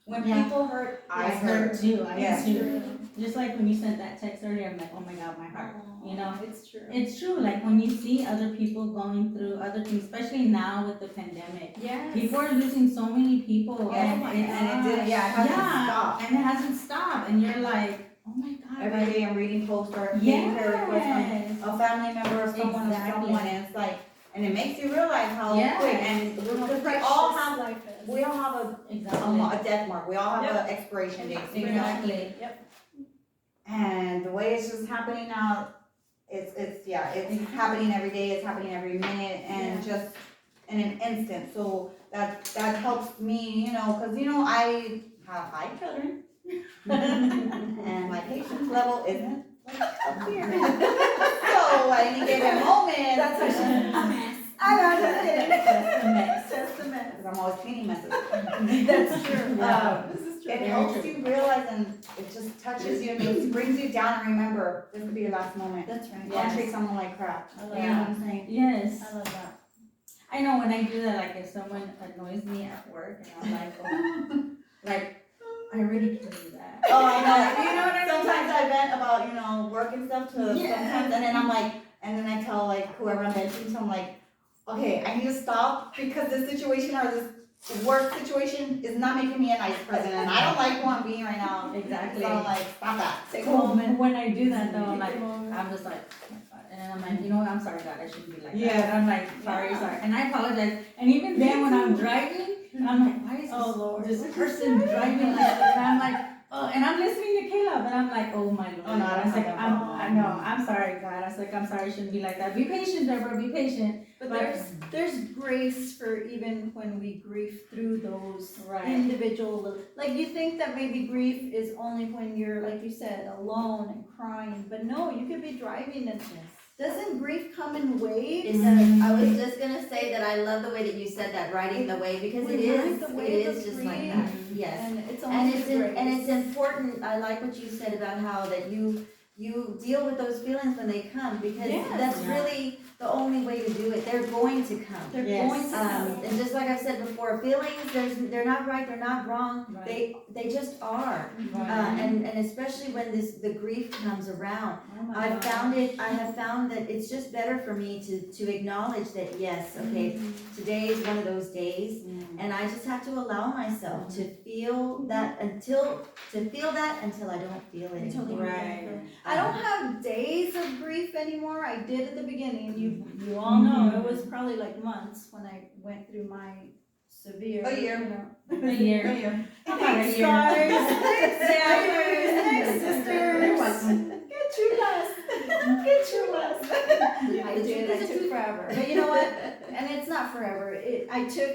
When Yeah. people hurt, I I hurt. heard too. I Yeah. too. Just like when you sent that text earlier, I'm like, oh my God, my heart. You know, It's true. it's true. Like when you see other people going through other things, especially now with the pandemic, Yes. people are losing so many people, and my it's And it did, yeah, it hasn't stopped. and it hasn't stopped, and you're like, oh my God. Every day I'm reading posts or getting Yes. prayer requests from a family member or someone, Exactly. and it's like, and it makes you realize how Yeah. quick, and because we Precious all have, life is. we all have Exactly. a death mark, we all have Yep. an expiration date. Exactly. And the way it's just happening now, it's happening every day, it's happening every minute, and just in an instant. So that helps me, because I have 5 children, and my patience level isn't like up here. So at any given moment, That's what she. I know, just kidding. Just a mess. Just a mess. because I'm always cleaning messes. That's true. Yeah. This is true. It helps you realize, and it just touches you and it brings you down and remember, this could be your last moment. That's right. Yeah. Don't treat someone like crap. I love You know what I'm saying? Yes. I love that. I know when I do that, like if someone annoys me at work and I'm like, oh, like, I really can do that. Oh, I know. You know what I mean? Sometimes I vent about, work and stuff to Yeah. sometimes, and then I'm like, and then I tell like whoever I'm venting to, I'm like, okay, I need to stop because this situation or this work situation is not making me a nice person, and I don't like who I'm being right now. Exactly. So I'm like, stop that. Take a So moment. when I do that though, I'm Take like, a moment. I'm just like, oh my God. And I'm like, you know what, I'm sorry God, I shouldn't be like that. Yeah. And I'm like, sorry, Yeah. sorry. And I apologize. And even then when I'm driving, I'm like, why is Oh, Lord. this person driving like that? And I'm like, oh, and I'm listening to Caleb and I'm like, oh my Lord. Oh, no, I was like, don't. I know, I'm sorry God. I was like, I'm sorry, I shouldn't be like that. Be patient, Deborah, be patient. But there's grace for even when we grieve through those Right. individual, like you think that maybe grief is only when you're, like you said, alone and crying, but no, you could be driving and doesn't grief come in waves? It does. I was just gonna say that I love the way that you said that, riding the wave, because We it is, ride the it wave is of just like grief. that, yes. And it's And only it's, grace. and it's important, I like what you said about how that you deal with those feelings when they come, because Yes. that's Yeah. really the only way to do it, they're going to come. They're Yes. going to come. And just like I've said before, feelings, they're not right, they're not wrong, Right. they just are. Right. And especially when the grief comes around, Oh my I gosh. have found that it's just better for me to acknowledge that, yes, okay, today is one of those days, and I just have to allow myself to feel that until I don't feel it Until anymore. you Right. feel it. I don't have days of grief anymore. I did at the beginning. You all know it was probably like months when I went through my severe. A year. You know. A year. About a Thanks, year. guys. Thanks, Yeah. sisters. Get you less. Get you less. I the did. truth I is the took truth. forever. But you know what? And it's not forever. I took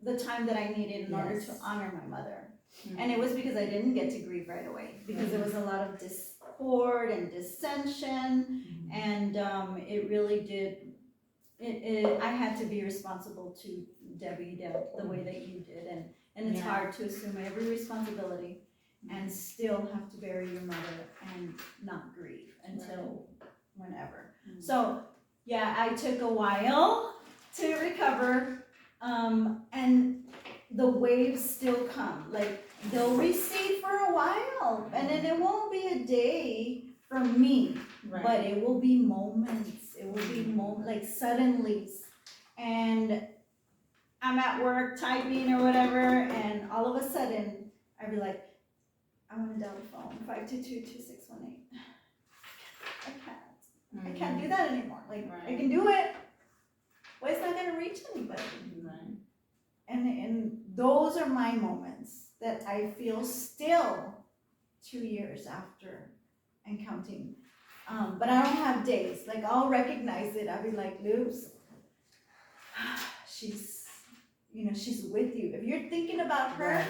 the time that I needed in order to Yes. honor my mother. And it was because I didn't get to grieve right away, because there was a lot of discord and dissension, and it really did. I had to be responsible to Debbie the way that you did, and it's Yeah. hard to assume every responsibility and still have to bury your mother and not grieve until whenever. So yeah, I took a while to recover, and the waves still come. Like they'll recede for a while, and then it won't be a day for me, Right. but it will be moments. It will be like suddenlies, and I'm at work typing or whatever, and all of a sudden I'd be like, I want to dial the phone 522-2618. I can't do that anymore. Like I Right. can do it, but it's not gonna reach anybody. Right. And those are my moments that I feel still 2 years after and counting. But I don't have days. Like I'll recognize it. I'll be like, Loops, she's with you. If you're thinking about her,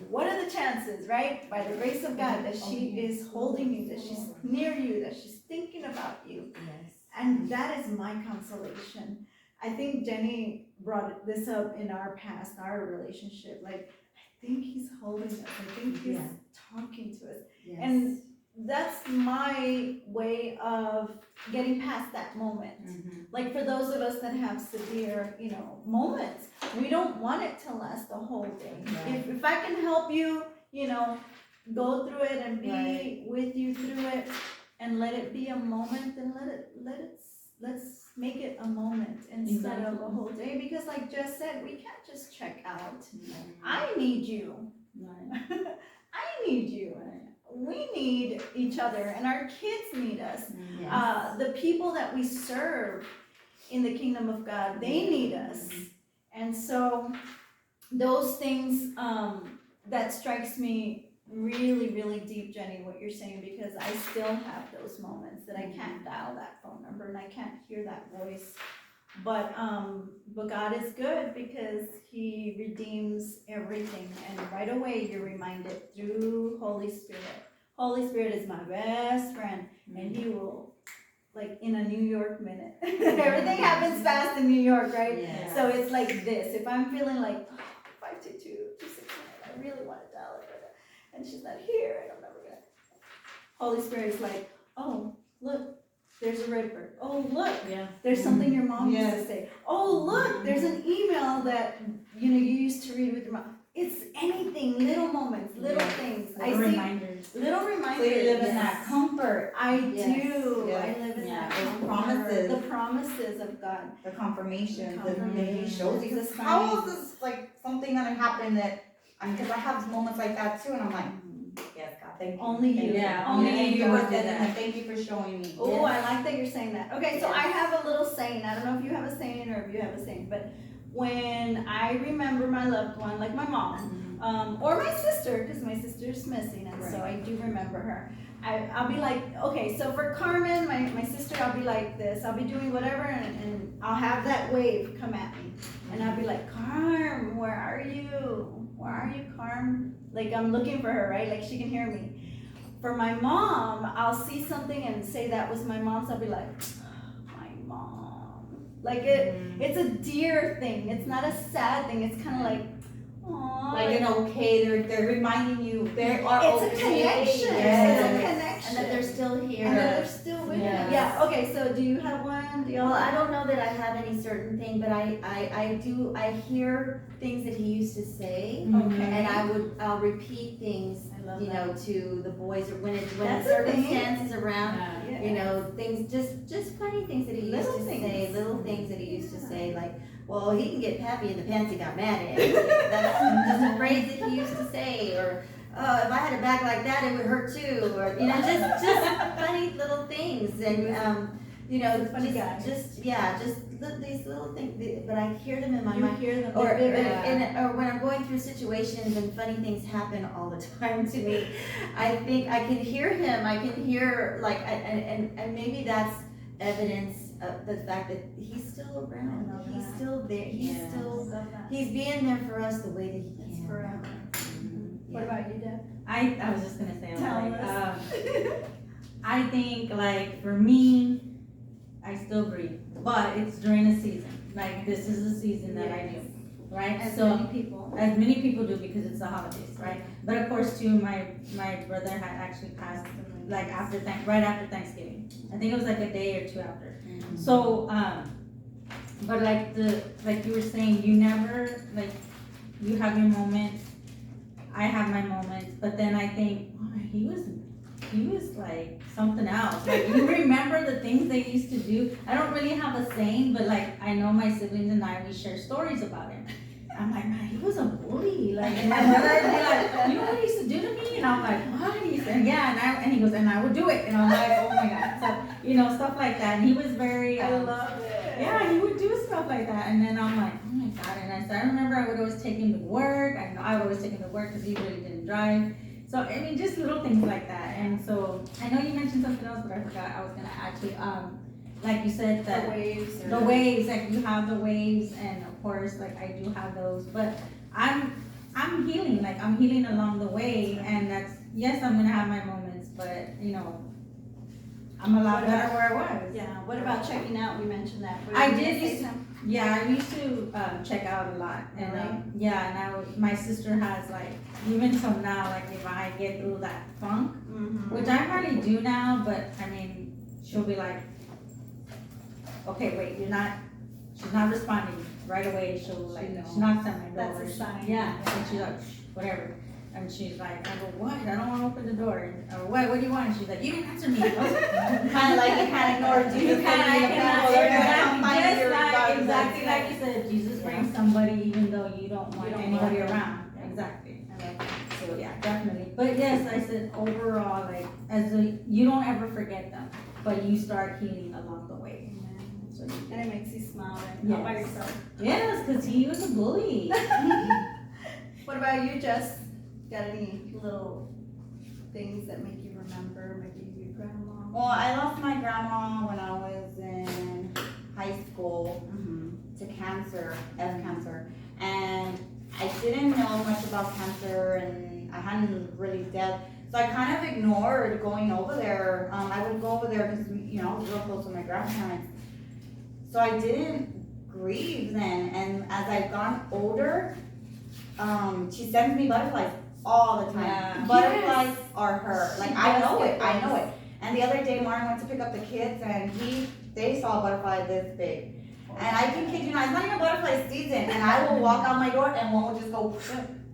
what are the chances, right? By the grace of God, that she is holding you, that she's near you, that she's thinking about you. Yes. And that is my consolation. I think Jenny brought this up in our past, our relationship. Like, I think he's holding us. I think he's Yeah. talking to us. Yes. And that's my way of getting past that moment. Like for those of us that have severe, moments, we don't want it to last the whole day. Right. If I can help you, go through it and be Right. with you through it and let it be a moment, then let's make it a moment instead of a whole day. Because like Jess said, we can't just check out. I need you. Right. I need you. We need each other, and our kids need us. Yes. The people that we serve, in the kingdom of God. They need us. And so those things, that strikes me really, really deep, Jenny, what you're saying, because I still have those moments that I can't dial that phone number and I can't hear that voice. But God is good because He redeems everything, and right away you're reminded through Holy Spirit. Holy Spirit is my best friend, and He will, like in a New York minute. Everything happens fast in New York, right? Yeah. So it's like this. If I'm feeling like 522-26, I really want to dial it, and she's not here, and I'm never gonna. Holy Spirit is like, oh look, there's a red bird. Oh look, Yeah. there's something your mom used Yes. to say. Oh look, there's an email that you used to read with your mom. It's anything, little moments, little things. I see reminders. little So reminders. you live in Yes. that comfort, I Yes. do. Yes. I live in Yeah. that Those comfort. promises. The promises of God. the confirmation, the Confirmation. He shows you. 'Cause The how signs. is this like something gonna happen that, because I have moments like that too, and I'm like, yes, God, thank you. Only Thank you. Yeah, Only Thank you. you for did sending that. it. Thank you for showing me. Oh, I like that you're saying that. Okay, so Yes. I have a little saying. I don't know if you have a saying or if you have a saying, but when I remember my loved one, like my mom, or my sister, because my sister's missing, and so I do remember her. I'll be like, okay, so for Carmen, my sister, I'll be like this. I'll be doing whatever, and I'll have that wave come at me. And I'll be like, Carm, where are you? Where are you, Carm? Like, I'm looking for her, right? Like, she can hear me. For my mom, I'll see something and say that was my mom's. I'll be like, my mom. Like, it's a dear thing. It's not a sad thing. It's kind of like, aww. Like an okay, they're reminding you they are It's okay. a connection. Yes. It's a connection. And that they're still here. And that they're still with Yes. you. Yeah, okay, so do you have one? Do you Well, I don't know that I have any certain thing, but I hear things that he used to say, Okay. and I'll repeat things, I love you that. know, to the boys, or when That's the a thing. circumstances around, Yeah. you know, things, just funny things that he used Little to say, things. little things that he used to say, like, well, he can get happy in the pants he got mad at. That's just a phrase that he used to say, or, oh, if I had a back like that, it would hurt too, or, you know, just funny little things, and, you know, He's a funny guy. just these little things, but I hear them in my You mind. hear them. Or, they're vivid. or when I'm going through situations and funny things happen all the time to me, I think I can hear him, I can hear, like, and maybe that's evidence of the fact that he's still around, I love he's that. still there, he's Yeah. still, Love that. he's being there for us the way that he It's can. forever. What Yeah. about you, Deb? I was just gonna say, Tell like, us. I think, like, for me, I still breathe, but it's during a season. Like, this is the season that I do, right? As So, many people. as many people do because it's the holidays, right? But of course, too, my brother had actually passed, like, right after Thanksgiving. I think it was like a day or two after. So, but like you were saying, you never, like, you have your moments, I have my moments, but then I think, oh, he was like something else. Like, you remember the things they used to do. I don't really have a saying, but like, I know my siblings and I, we share stories about him. I'm like, man, he was a bully. Like, and my mother would be like, you know what he used to do to me? And I'm like, what? He said, yeah, and he goes, and I would do it. And I'm like, oh my God. So, you know, stuff like that. And he was very, I love it. yeah, he would do stuff like that. And then I'm like, oh my God. And I remember I would always take him to work. I know I would always take him to work because he really didn't drive. So, I mean, just little things like that. And so, I know you mentioned something else, but I forgot I was going to add to, like you said, The that waves. the waves, like you have the waves, and of course, like I do have those, but I'm healing, like I'm healing along the way, and that's, yes, I'm gonna have my moments, but, you know, I'm a lot What about- better where I was. Yeah, what about checking out? We mentioned that. Were I you did gonna say used- something? Yeah, I used to check out a lot, and Really? yeah, and my sister has, like, even till now, like if I get through that funk, Mhm. which I hardly do now, but I mean, she'll be like, okay, wait, she's not responding right away, she'll like, she knocks on my door. That's a sign. Yeah, and she's like, shh, whatever. And she's like, I go, what? I don't wanna open the door. Or what do you want? And she's like, you didn't answer me. Kinda like you kinda ignored You Jesus. kinda, and I you cannot, know, they're gonna come find just you like, regardless. exactly like you said, Jesus brings somebody even though you don't want don't anybody want them. around. Exactly. So yeah, definitely. But yes, I said overall, like, you don't ever forget them, but you start healing along the way. So he And it makes you smile and all by Yes. yourself. yes, because he was a bully. What about you, Jess? Got any little things that make you remember maybe your grandma? Well, I lost my grandma when I was in high school Mhm. to cancer, cancer. And I didn't know much about cancer and I hadn't really dealt. So I kind of ignored going over there. I would go over there because, I was real close to my grandparents. So I didn't grieve then. And as I've gone older, she sends me butterflies all the time. Yeah. Butterflies are her. Like, I know does it. I know it. And the other day, Martin went to pick up the kids and they saw a butterfly this big. And I can kid you not, it's not even butterfly season. And I will walk out my door and one will just go,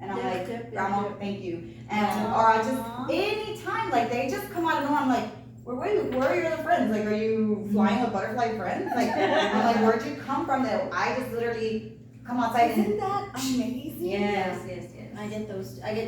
and I'm like, Grandma, thank you. And, or I'll just, anytime, like, they just come out of nowhere, I'm like, where are your other friends? Like, are you flying with butterfly friends? Like, I'm like, where'd you come from? That I just literally come outside and, Isn't that amazing? Yes. yes. I get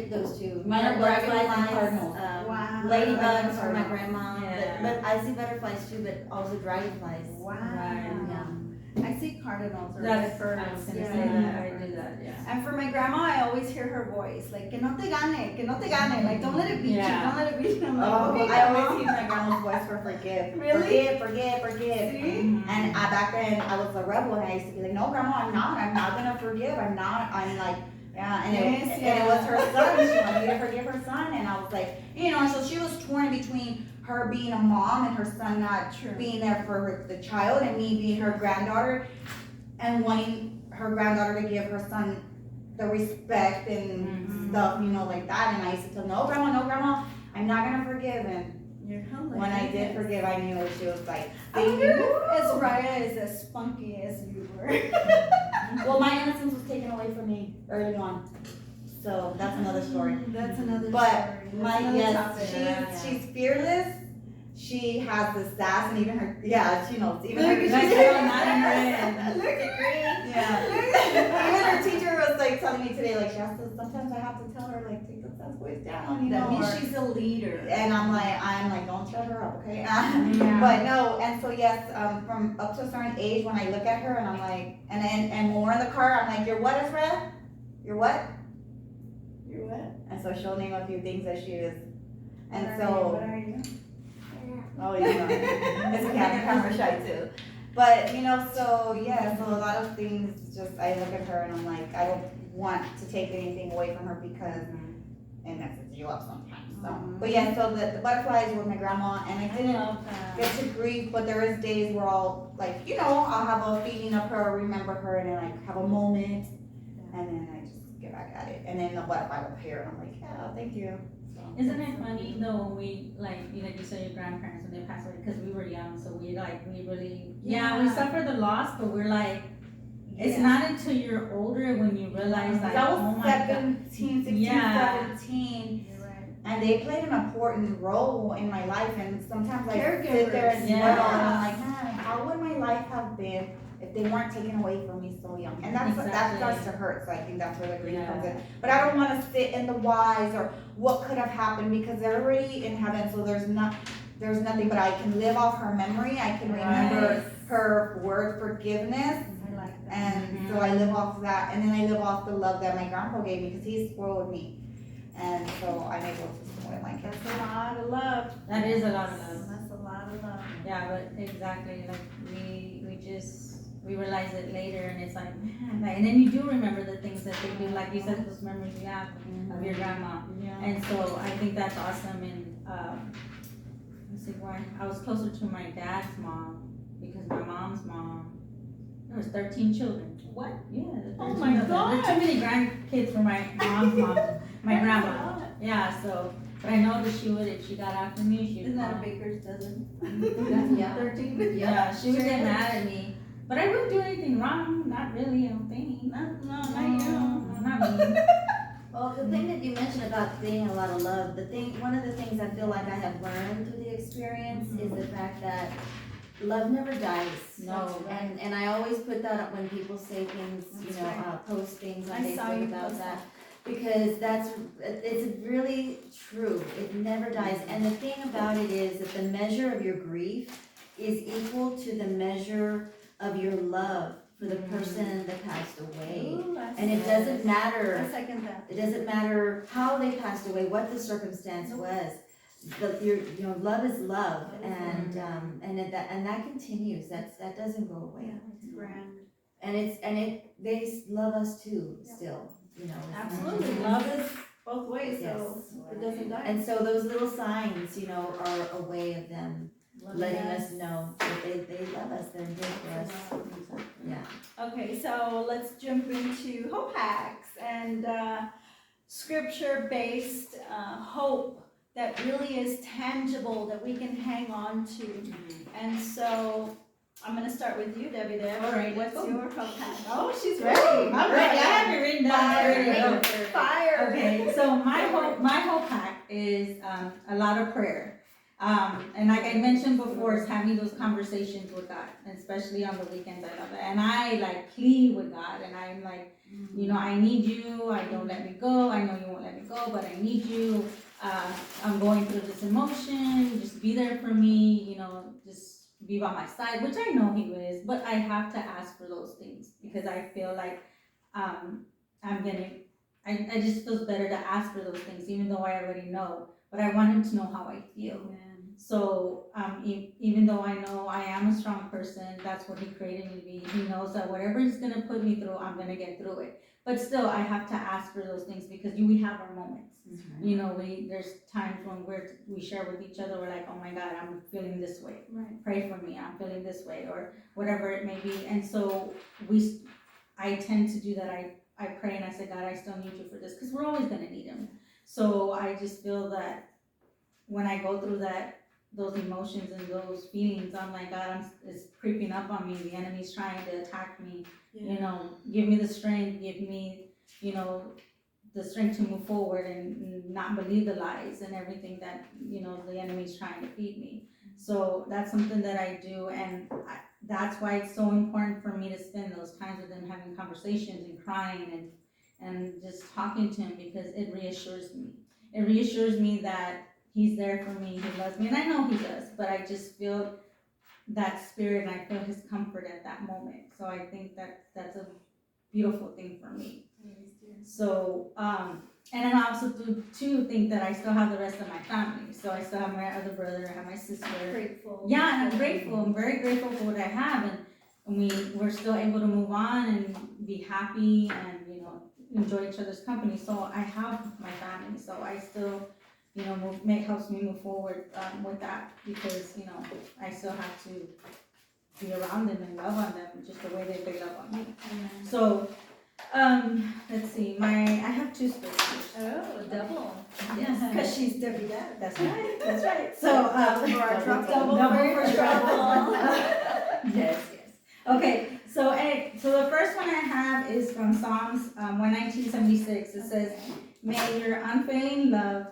those too. Mine are Butterflies and dragonflies. cardinals. Wow. Ladybugs for my grandma. Yeah. But I see butterflies too, but also dragonflies. Wow. Right. I see cardinals or That's, red I was birds. gonna Yeah. say that, I do that, yeah. And for my grandma, I always hear her voice, like, que no te gane, like, don't let it beat Yeah. you, don't let it beat you. I'm like, oh, okay, I always Grandma. use my grandma's voice for forgive. Really? Forgive. See? And back then, I was a rebel, and I used to be like, no, Grandma, I'm not gonna forgive, I'm like, yeah, and, Yes, and it was her son, she wanted me to forgive her son, and I was like, so she was torn between her being a mom and her son not True. being there for the child, and me being her granddaughter, and wanting her granddaughter to give her son the respect and stuff, like that, and I used to tell, no, Grandma, I'm not gonna forgive, and You're hilarious. when I did forgive, I knew that she was like, I wonder if Esraya is as spunky as you were. well, my innocence was taken away from me early on. So that's another story. That's another But story. That's My another yes, topic. she's fearless. She has the sass and even her she knows even Look her at That's you. still not in her head. Look at green. yeah. Even her teacher was like telling me today, like she has to sometimes I have to tell her like take the sass voice down, That means or- she's a leader. and I'm like don't shut her up, okay? Yeah. But no, and so yes, from up to a certain age when I look at her and I'm like, and when we're in the car, I'm like, you're what, Ezra? You're what? You're what? And so she'll name a few things that she is. And What so, are you? oh, it's camera shy too. But, so yeah, so a lot of things just, I look at her and I'm like, I don't want to take anything away from her because it messes you up sometimes. So, but yeah, so the butterflies with my grandma, and I I didn't love that. get to grieve, but there is days where I'll like, I'll have a feeling of her, remember her, and then like have a moment, and then I just get back at it, and then the butterfly will appear, and I'm like, yeah, thank you. So. Isn't it funny though when we like you said your grandparents when they passed away because we were young, so we really we Yeah. suffer the loss, but we're like it's Yeah. not until you're older when you realize like I oh was my god 17, 16, Yeah. 17, You're right. and they played an important role in my life, and sometimes I sit Caregivers. there and Yeah. dwell, and I'm like, man, how would my life have been if they weren't taken away from me so young? And that Exactly. starts to hurt, so I think that's where the grief Yeah. comes in. But I don't want to sit in the whys or what could have happened because they're already in heaven, so there's nothing, but I can live off her memory, I can remember her word forgiveness, I like that. and so I live off that, and then I live off the love that my grandpa gave me, because he spoiled me. And so I'm able to spoil my kids. That's a lot of love. that is a lot of love. That's a lot of love. Yeah, but exactly like we realize it later and it's like man, like, and then you do remember the things that they do, like you said, those memories you have of your grandma. Yeah. And so I think that's awesome. And let's see why I was closer to my dad's mom because my mom's mom, there was 13 children. What? Yeah. there's Oh 13 my of them. God. There's too many grandkids for my mom's mom, my grandma. Yeah. So, but I know that she would if she got after me. She would Isn't that a call. baker's dozen? Yeah. 13? Yeah, she would get mad at me. But I wouldn't do anything wrong. Not really. I don't think. No, not you. No, not me. Well, the thing that you mentioned about being a lot of love, one of the things I feel like I have learned through the experience is the fact that love never dies. No. And I always put that up when people say things, That's right. post things on I saw Facebook you about post that. Because it's really true. It never dies. And the thing about it is that the measure of your grief is equal to the measure of your love for the person that passed away. Ooh, that's And it nice. doesn't I matter, second that. it doesn't matter how they passed away, what the circumstance was. Love is love, and that continues. That doesn't go away. Yeah, it's grand. And they love us too, Yeah. still. It's not Absolutely, just- love is both ways, so Yes. it doesn't die. And so those little signs, are a way of them letting us know that they love us. They're here for us. Yeah. Okay, so let's jump into hope hacks and scripture-based hope that really is tangible that we can hang on to. And so I'm gonna start with you, Debbie. All right, What's cool. your hope hack? Oh, she's ready. I'm ready. I have it written down. Fire. Ready. Fire. Okay, so my hope hack is a lot of prayer. And like I mentioned before, is having those conversations with God, and especially on the weekends. I love it, and I plead with God, and I'm like, I need you. I don't let me go. I know you won't let me go, but I need you. I'm going through this emotion. Just be there for me. Just be by my side, which I know He is, but I have to ask for those things because I feel like I just feels better to ask for those things, even though I already know. But I want Him to know how I feel. So even though I know I am a strong person, that's what He created me to be. He knows that whatever He's gonna put me through, I'm gonna get through it. But still, I have to ask for those things because we have our moments. There's times when we share with each other. We're like, oh my God, I'm feeling this way. Right. Pray for me. I'm feeling this way, or whatever it may be. And so I tend to do that. I pray and I say, God, I still need you for this because we're always gonna need Him. So I just feel that when I go through those emotions and those feelings, I'm like, God, it's creeping up on me. The enemy's trying to attack me. Give me the strength. Give me, the strength to move forward and not believe the lies and everything that, the enemy's trying to feed me. So that's something that I do, and that's why it's so important for me to spend those times with Him, having conversations and crying and just talking to Him, because it reassures me. It reassures me that He's there for me, He loves me, and I know He does, but I just feel that spirit and I feel His comfort at that moment. So I think that's a beautiful thing for me. So, and then I also do think that I still have the rest of my family. So I still have my other brother, I have my sister. Grateful. Yeah, and I'm grateful. I'm very grateful for what I have, and we're still able to move on and be happy and enjoy each other's company. So I have my family. So I still helps me move forward with that, because I still have to be around them and love on them just the way that they love on me. So let's see, I have two scriptures. Oh, double. Yes. Because she's Debbie Deb. That's right. So Double for trouble. Yes. Okay, so the first one I have is from Psalms 119:76. It says, "May your unfailing love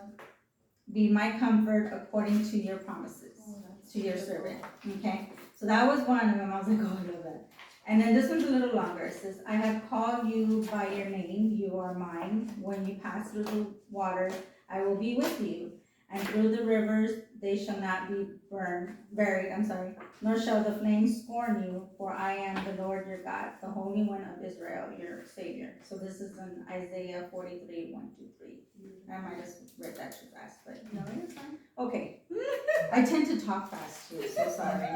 be my comfort according to your promises to your servant." Okay, so that was one of them. I was like, oh, I love that. And then this one's a little longer. It says, "I have called you by your name, you are mine. When you pass through the water, I will be with you. And through the rivers, they shall not be buried, nor shall the flames scorn you, for I am the Lord your God, the Holy One of Israel, your Savior." So this is in Isaiah 43:1-3. I might have read that too fast, but No, it's fine. okay. I tend to talk fast too, so sorry.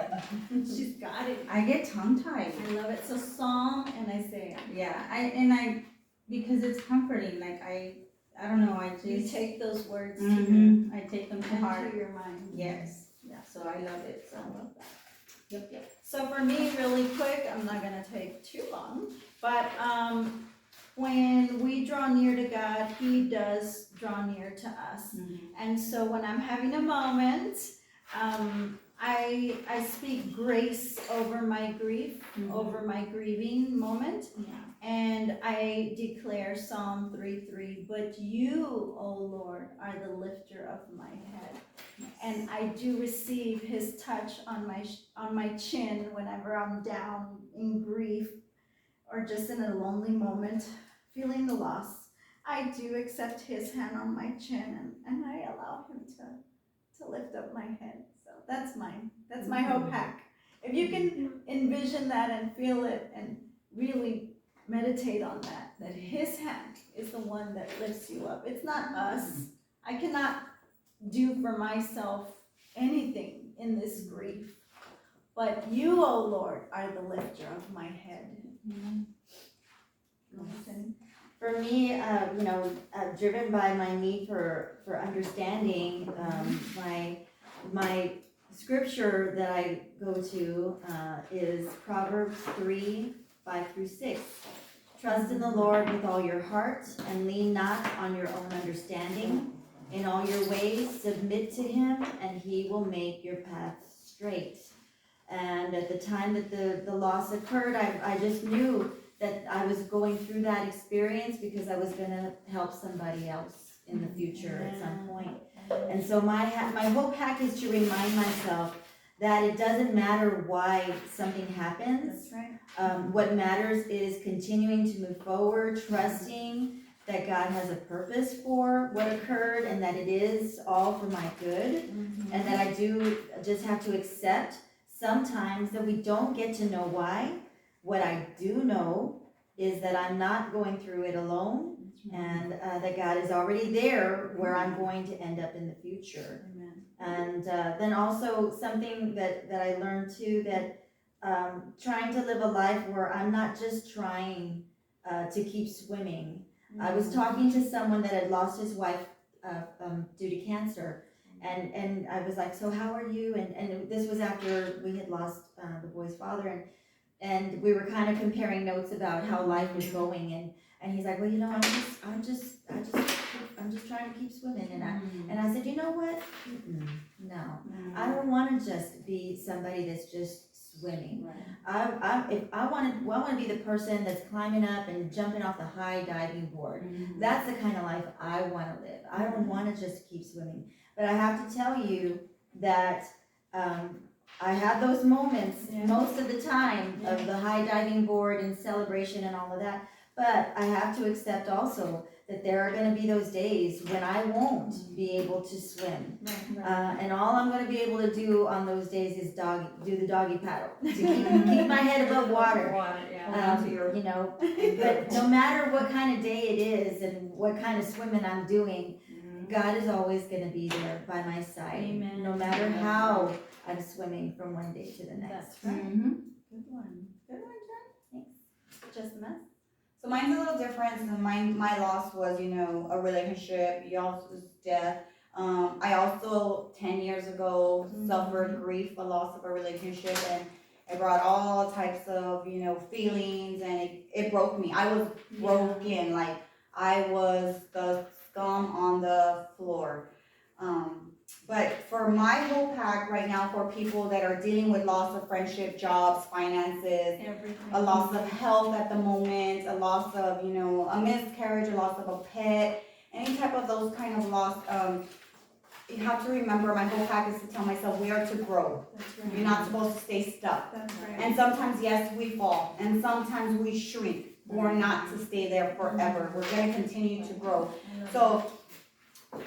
She's got it. I get tongue-tied. I love it. So Psalm and Isaiah. Yeah, because it's comforting. Like I don't know. I just You take those words I take them to to heart. your mind. Yes. Yeah. So I love it. So I love that. yep. So for me, really quick, I'm not gonna take too long, but when we draw near to God, He does draw near to us. And so when I'm having a moment, I speak grace over my grief, over my grieving moment. Yeah. And I declare Psalm 3:3, "But you, O Lord, are the lifter of my head." And I do receive His touch on my chin whenever I'm down in grief or just in a lonely moment, feeling the loss. I do accept His hand on my chin, and I allow Him to lift up my head. So that's my hope hack. If you can envision that and feel it and really meditate on that, that his hand is the one that lifts you up. It's not us. I cannot do for myself anything in this grief. But you, O Lord, are the lifter of my head. Go ahead, Cindy. For me, driven by my need for understanding, my scripture that I go to is Proverbs 3:5-6. Trust in the Lord with all your heart and lean not on your own understanding. In all your ways, submit to him, and he will make your path straight. And at the time that the loss occurred, I just knew that I was going through that experience because I was going to help somebody else in the future at some point. And so my whole pack is to remind myself that it doesn't matter why something happens. That's right. What matters is continuing to move forward, trusting that God has a purpose for what occurred and that it is all for my good, and that I do just have to accept sometimes that we don't get to know why. What I do know is that I'm not going through it alone, and that God is already there where I'm going to end up in the future. Amen. And then also something that I learned too, that trying to live a life where I'm not just trying to keep swimming. I was talking to someone that had lost his wife due to cancer, and I was like, so how are you? And this was after we had lost the boy's father, and we were kind of comparing notes about how life was going, and he's like, well, I'm just trying to keep swimming, and I said, you know what? No, I don't want to just be somebody that's just swimming. Right. I want to be the person that's climbing up and jumping off the high diving board. That's the kind of life I want to live. I don't want to just keep swimming. But I have to tell you that I have those moments most of the time of the high diving board and celebration and all of that. But I have to accept also that there are going to be those days when I won't be able to swim. And all I'm going to be able to do on those days is do the doggy paddle to keep my head above water. But no matter what kind of day it is and what kind of swimming I'm doing, God is always going to be there by my side. Amen. No matter how I'm swimming from one day to the next. That's right. Good one. Good one, Jen. Thanks. Just a mess. So mine's a little different. So my loss was, a relationship, Y'all's death. I also 10 years ago suffered grief, a loss of a relationship, and it brought all types of, feelings, and it broke me. I was broken, like I was the scum on the floor. But for my whole pack right now, for people that are dealing with loss of friendship, jobs, finances, Everything. a loss of health at the moment, a loss of, a miscarriage, a loss of a pet, any type of those kind of loss, you have to remember, my whole pack is to tell myself we are to grow. That's right. You're not supposed to stay stuck. That's right. And sometimes, yes, we fall, and sometimes we shrink. We're not to stay there forever. We're going to continue to grow. So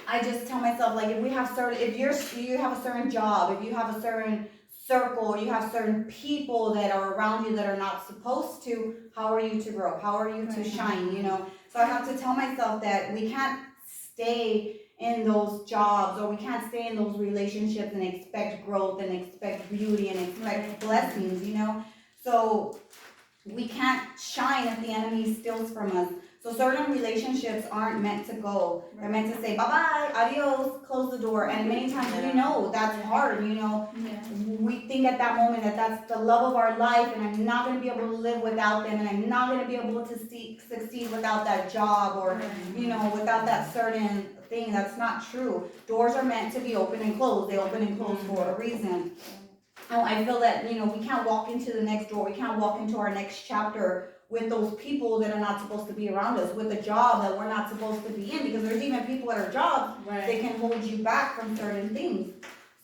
I just tell myself, like, if you have a certain job, if you have a certain circle, you have certain people that are around you that are not supposed to, how are you to grow? How are you to shine, So I have to tell myself that we can't stay in those jobs, or we can't stay in those relationships and expect growth and expect beauty and expect blessings, So we can't shine if the enemy steals from us. So certain relationships aren't meant to go. They're meant to say, bye-bye, adios, close the door. And many times that's hard, We think at that moment that that's the love of our life, and I'm not going to be able to live without them, and I'm not going to be able to succeed without that job, or, without that certain thing. That's not true. Doors are meant to be open and closed. They open and close for a reason. I feel that, we can't walk into the next door. We can't walk into our next chapter with those people that are not supposed to be around us, with a job that we're not supposed to be in, because there's even people at our jobs that can hold you back from certain things.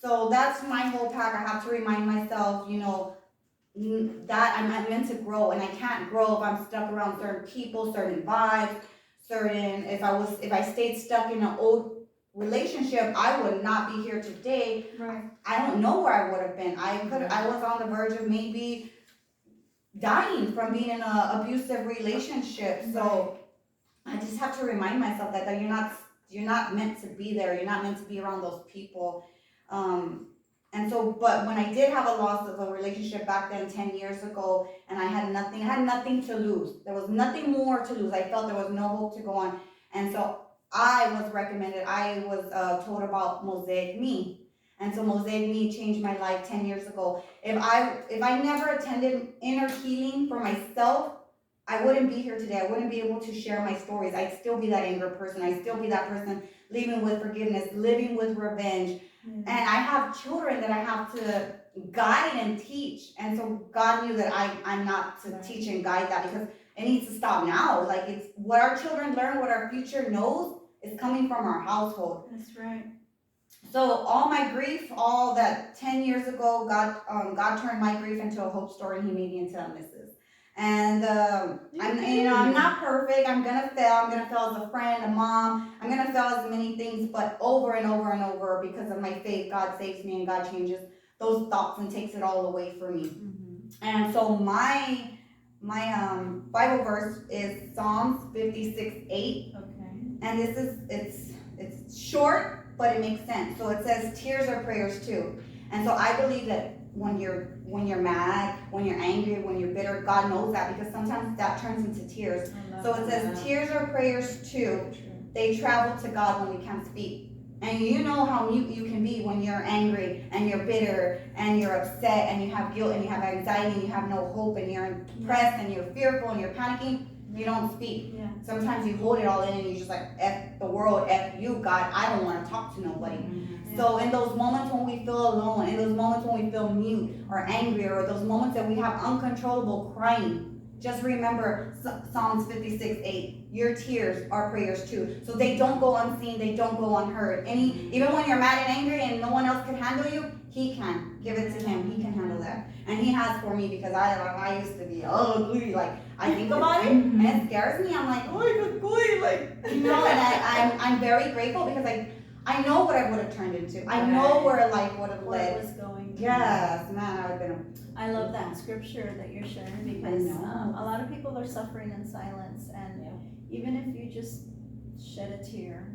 So that's my whole pack. I have to remind myself, that I'm meant to grow, and I can't grow if I'm stuck around certain people, certain vibes, if I stayed stuck in an old relationship, I would not be here today. Right. I don't know where I would have been. I was on the verge of maybe dying from being in an abusive relationship. So I just have to remind myself that you're not meant to be there. You're not meant to be around those people. And so, but when I did have a loss of a relationship back then 10 years ago, and I had nothing to lose. There was nothing more to lose. I felt there was no hope to go on. And so I was told about Mosaic Me. And so Mosaic Me changed my life 10 years ago. If I never attended inner healing for myself, I wouldn't be here today. I wouldn't be able to share my stories. I'd still be that anger person. I'd still be that person living with forgiveness, living with revenge. And I have children that I have to guide and teach. And so God knew that I'm not to teach and guide that, because it needs to stop now. Like, it's what our children learn, what our future knows is coming from our household. That's right. So all my grief, all that 10 years ago, God turned my grief into a hope story, and He made me into a Mrs. And I'm not perfect. I'm gonna fail. I'm gonna fail as a friend, a mom. I'm gonna fail as many things, but over and over and over, because of my faith, God saves me and God changes those thoughts and takes it all away from me. And so my Bible verse is Psalms 56:8. Okay. And it's short, but it makes sense. So it says, tears are prayers too. And so I believe that when you're mad, when you're angry, when you're bitter, God knows that, because sometimes that turns into tears. So it says, tears are prayers too. They travel to God when we can't speak. And you know how mute you can be when you're angry and you're bitter and you're upset and you have guilt and you have anxiety and you have no hope and you're depressed and you're fearful and you're panicking. You don't speak. Yeah. Sometimes you hold it all in and you're just like, F the world, F you, God, I don't want to talk to nobody. So in those moments when we feel alone, in those moments when we feel mute or angry, or those moments that we have uncontrollable crying, just remember Psalms 56:8. Your tears are prayers too. So they don't go unseen, they don't go unheard. Even when you're mad and angry and no one else can handle you, He can. Give it to Him. He can handle that. And He has for me, because I used to be ugly. Like, I think about it and it scares me. I'm like, oh, it's ugly. Like, and I'm very grateful, because I know what I would have turned into. I know where life would have Where it led. was going. Yes, man, I would have been. I love that scripture that you're sharing, because a lot of people are suffering in silence, and even if you just shed a tear,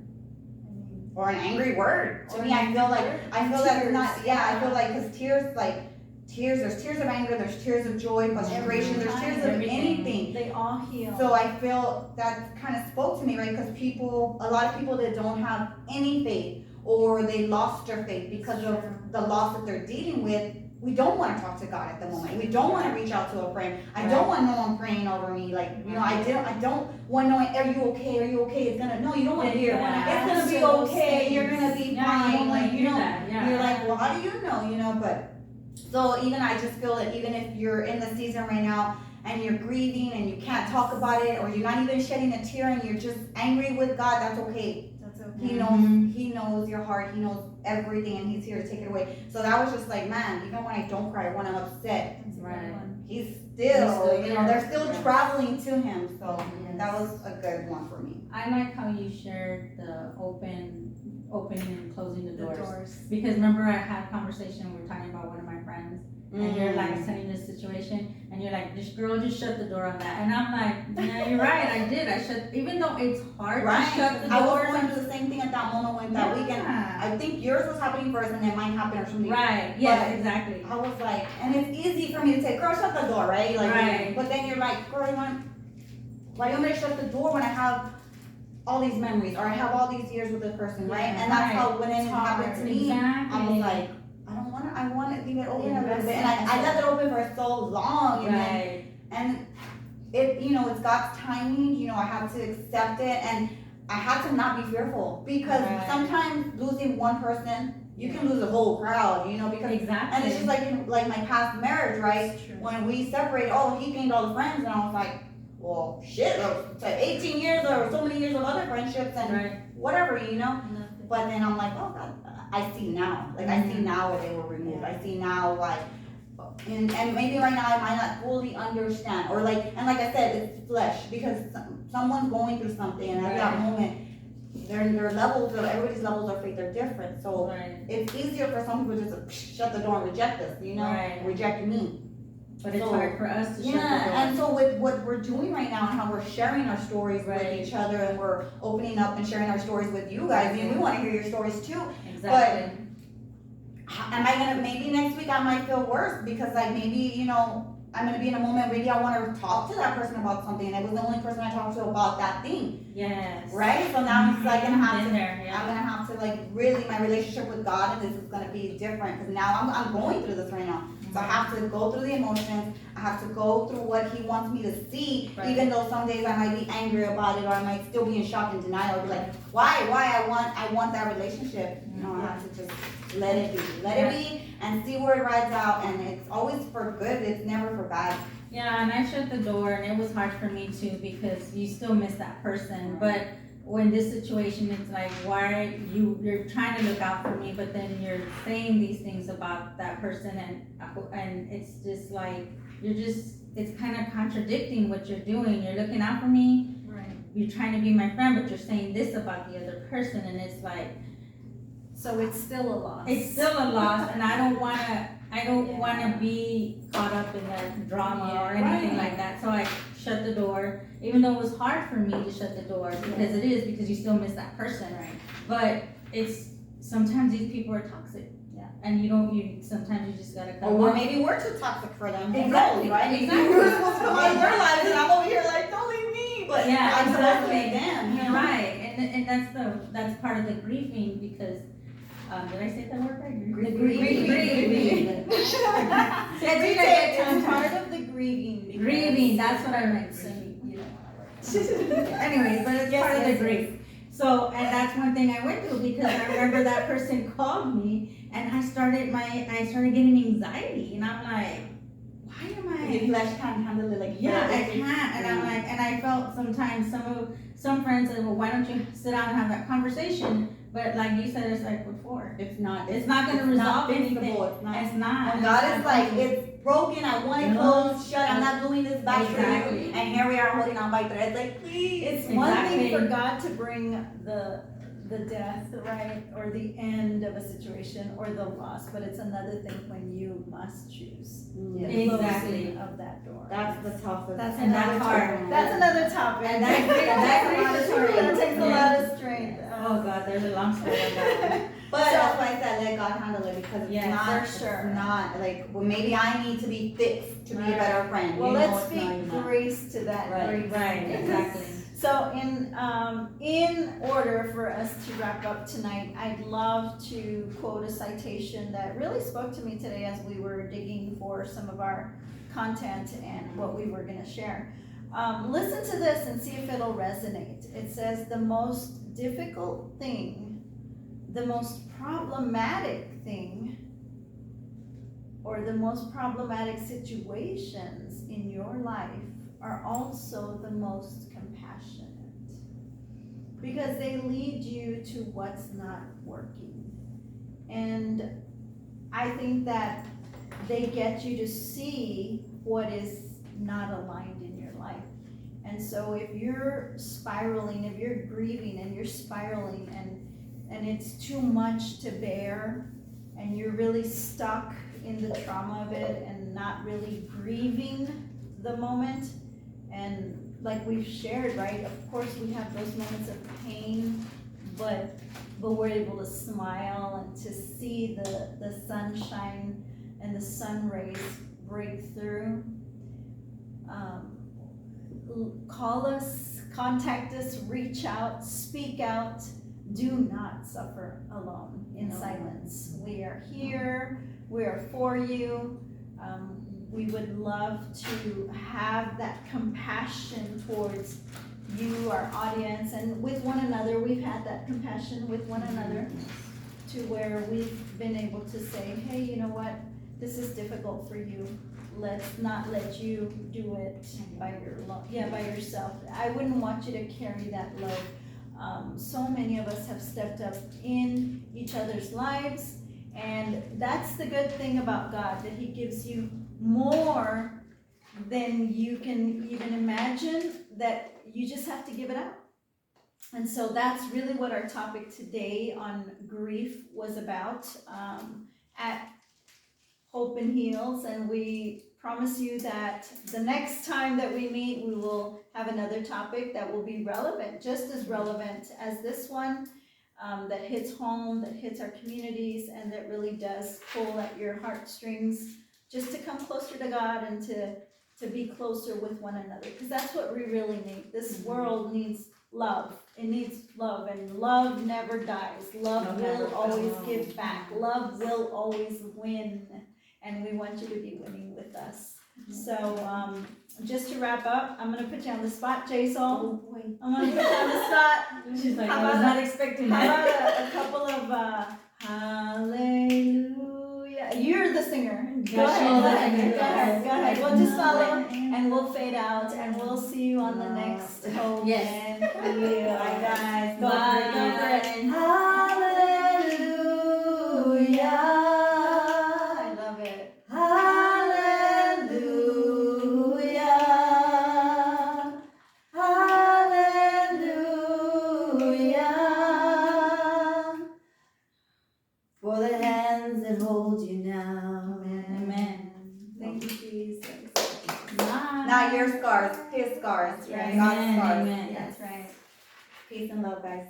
I mean, Or an angry word. To Or me, an I feel angry that's word. not. Yeah, I feel like, because tears, there's tears of anger, there's tears of joy, frustration, there's tears of anything. they all heal. So I feel that kind of spoke to me, right? Because a lot of people that don't have any faith, or they lost their faith because of the loss that they're dealing with, we don't want to talk to God at the moment. We don't want to reach out to a friend. I don't want no one praying over me. Like, I don't want no one, are you okay? Are you okay? No, you don't want to hear, it's going to be okay. You're going to be fine. Like, you're like, well, how do you know? But, so even I just feel that even if you're in the season right now and you're grieving and you can't talk about it, or you're not even shedding a tear and you're just angry with God, that's okay. That's okay. He knows your heart. He knows everything, and He's here to take it away. So that was just like, man, even when I don't cry, when I'm upset, That's a good one. He's still they're still Yes. traveling to Him. So Yes. that was a good one for me. I like how you shared the opening and closing the The doors. doors. Because remember, I had a conversation, we were talking about one of my friends, and you're like sending this situation, and you're like, this girl just shut the door on that. And I'm like, yeah, you're right, I did. I shut, even though it's hard Right. to shut the I was doors. going through the same thing at that moment when that weekend. I think yours was happening first, and then mine happened or something. Right, yes, But exactly. I was like, and it's easy for me to say, girl, shut the door, right? Like, Right. But then you're like, girl, why do you want me to shut the door when I have all these memories, or I have all these years with this person, right? Yeah, And that's right. how when it It's happened hard. to me, Exactly. I was like, I want to leave it open a little Invest bit, and in I left it open for so long, Right. and it, it's God's timing. I have to accept it, and I had to not be fearful, because Right. sometimes losing one person, you can lose a whole crowd, because Exactly. and it's just like in my past marriage, right? That's true. When we separated, he gained all the friends, and I was like, well, shit, it's like 18 years or so many years of other friendships and Right. whatever, Nothing. But then I'm like, oh God, I see now. Like, I see now why they were removed. I see now why. And maybe right now I might not fully understand, and like I said, it's flesh, because someone's going through something, and at that Right. moment, their levels, everybody's levels of faith are different, so Right. it's easier for some people just to shut the door and reject us, Right. reject me. But it's So- hard for us to shut the door. Yeah, and so with what we're doing right now and how we're sharing our stories Right. with each other and we're opening up and sharing our stories with you guys, and we wanna hear your stories too. Exactly. Am I gonna, maybe next week I might feel worse because like maybe, I'm gonna be in a moment, maybe I wanna talk to that person about something and it was the only person I talked to about that thing, Yes. right? So now it's like gonna have Been to, there, I'm yeah. gonna have to like really, my relationship with God and this is gonna be different because now I'm going through this right now. So I have to go through the emotions, I have to go through what he wants me to see, Right. even though some days I might be angry about it or I might still be in shock and denial, be like, why, I want that relationship. I have to just let it be and see where it rides out, and it's always for good, it's never for bad. Yeah, and I shut the door, and it was hard for me too because you still miss that person. But when this situation, it's like, why you're trying to look out for me, but then you're saying these things about that person, and it's just like it's kind of contradicting what you're doing. You're looking out for me, Right. you're trying to be my friend, but you're saying this about the other person, and it's like So it's still a loss. it's still a loss, and I don't wanna Yeah. be caught up in that drama or Yeah. anything Right. like that, so I shut the door, even though it was hard for me to shut the door, because you still miss that person. Right. But it's, sometimes these people are toxic. Yeah. And sometimes you just gotta cut Or them off. maybe we're too toxic for them. Who Exactly, knows, right? exactly. We're supposed to come out of their lives and I'm over here like, don't leave me, but Yeah, I'm supposed to exactly. leave them, you know? Right, and that's part of the grieving, because, did I say that word right? The Grieving. Grieving. It's part of the grieving. because- Grieving, that's what I meant. So you don't wanna work. Anyways, but it's Yes, part of yes, the grief. So, and that's one thing I went through, because I remember that person called me and I started getting anxiety, and I'm like, why am Your I? flesh can't handle it like you. Yeah, I can't, and I'm like, and I felt sometimes some friends said, well, why don't you sit down and have that conversation? But like you said, it's like before. It's not gonna resolve anything. It's not. It's not. And God It's is not like, going to. it's broken, I want it Yeah. closed, shut, I'm not doing this back for Exactly. you. And here we are holding on by threads, like, please. It's one thing Exactly. for God to bring the death, right, or the end of a situation or the loss, but it's another thing when you must choose the Exactly. closing of that door. That's the toughest. That's And another that's hard. topic. That's another topic. And that takes a lot of That takes a strength. lot of strength. Oh God, there's a long story on that. But So- that's why I said let God handle it, because it's Yeah, not, for sure. it's not, like, well, maybe I need to be fixed to be a Right. better friend. Well, You know, let's it's not speak even that. grace to that Right, grief. Right, exactly. So in order for us to wrap up tonight, I'd love to quote a citation that really spoke to me today as we were digging for some of our content and what we were gonna share. Listen to this and see if it'll resonate. It says, the most difficult thing, the most problematic thing, or the most problematic situations in your life are also the most compassionate, because they lead you to what's not working. And I think that they get you to see what is not aligned in your life. And so if you're spiraling, if you're grieving and you're spiraling and it's too much to bear, and you're really stuck in the trauma of it and not really grieving the moment, and like we've shared, right, of course we have those moments of pain, but we're able to smile and to see the sunshine and the sun rays break through. Call us, contact us, reach out, speak out. Do not suffer alone in silence. We are here, we are for you. We would love to have that compassion towards you, our audience, and with one another. We've had that compassion with one another, to where we've been able to say, hey, you know what, this is difficult for you. Let's not let you do it by yourself. I wouldn't want you to carry that load. So many of us have stepped up in each other's lives, and that's the good thing about God, that He gives you more than you can even imagine, that you just have to give it out. And so that's really what our topic today on grief was about at Hope and Heals. And we promise you that the next time that we meet, we will have another topic that will be relevant, just as relevant as this one, that hits home, that hits our communities, and that really does pull at your heartstrings just to come closer to God and to be closer with one another. Because that's what we really need. This world needs love. It needs love, and love never dies. Love will always give back. Love will always win, and we want you to be winning with us. So, just to wrap up, I'm gonna put you on the spot, Jaisal. I'm gonna put you on the spot. She's like, How I was about- not expecting How that. about a couple of hallelujah? You're the singer. Go Yeah, ahead, she's go the ahead, singer. go ahead, go ahead. We'll just follow and we'll fade out and we'll see you on the next Hope Yes. and Heal. Bye, guys. Go for it, go for it. Hallelujah. I love it. Hallelujah. Hallelujah. For the hands that hold you now. Amen. Thank you, Jesus. Not your scars, his scars, Right. God's Amen, scars. amen. That's right. Peace and love, guys.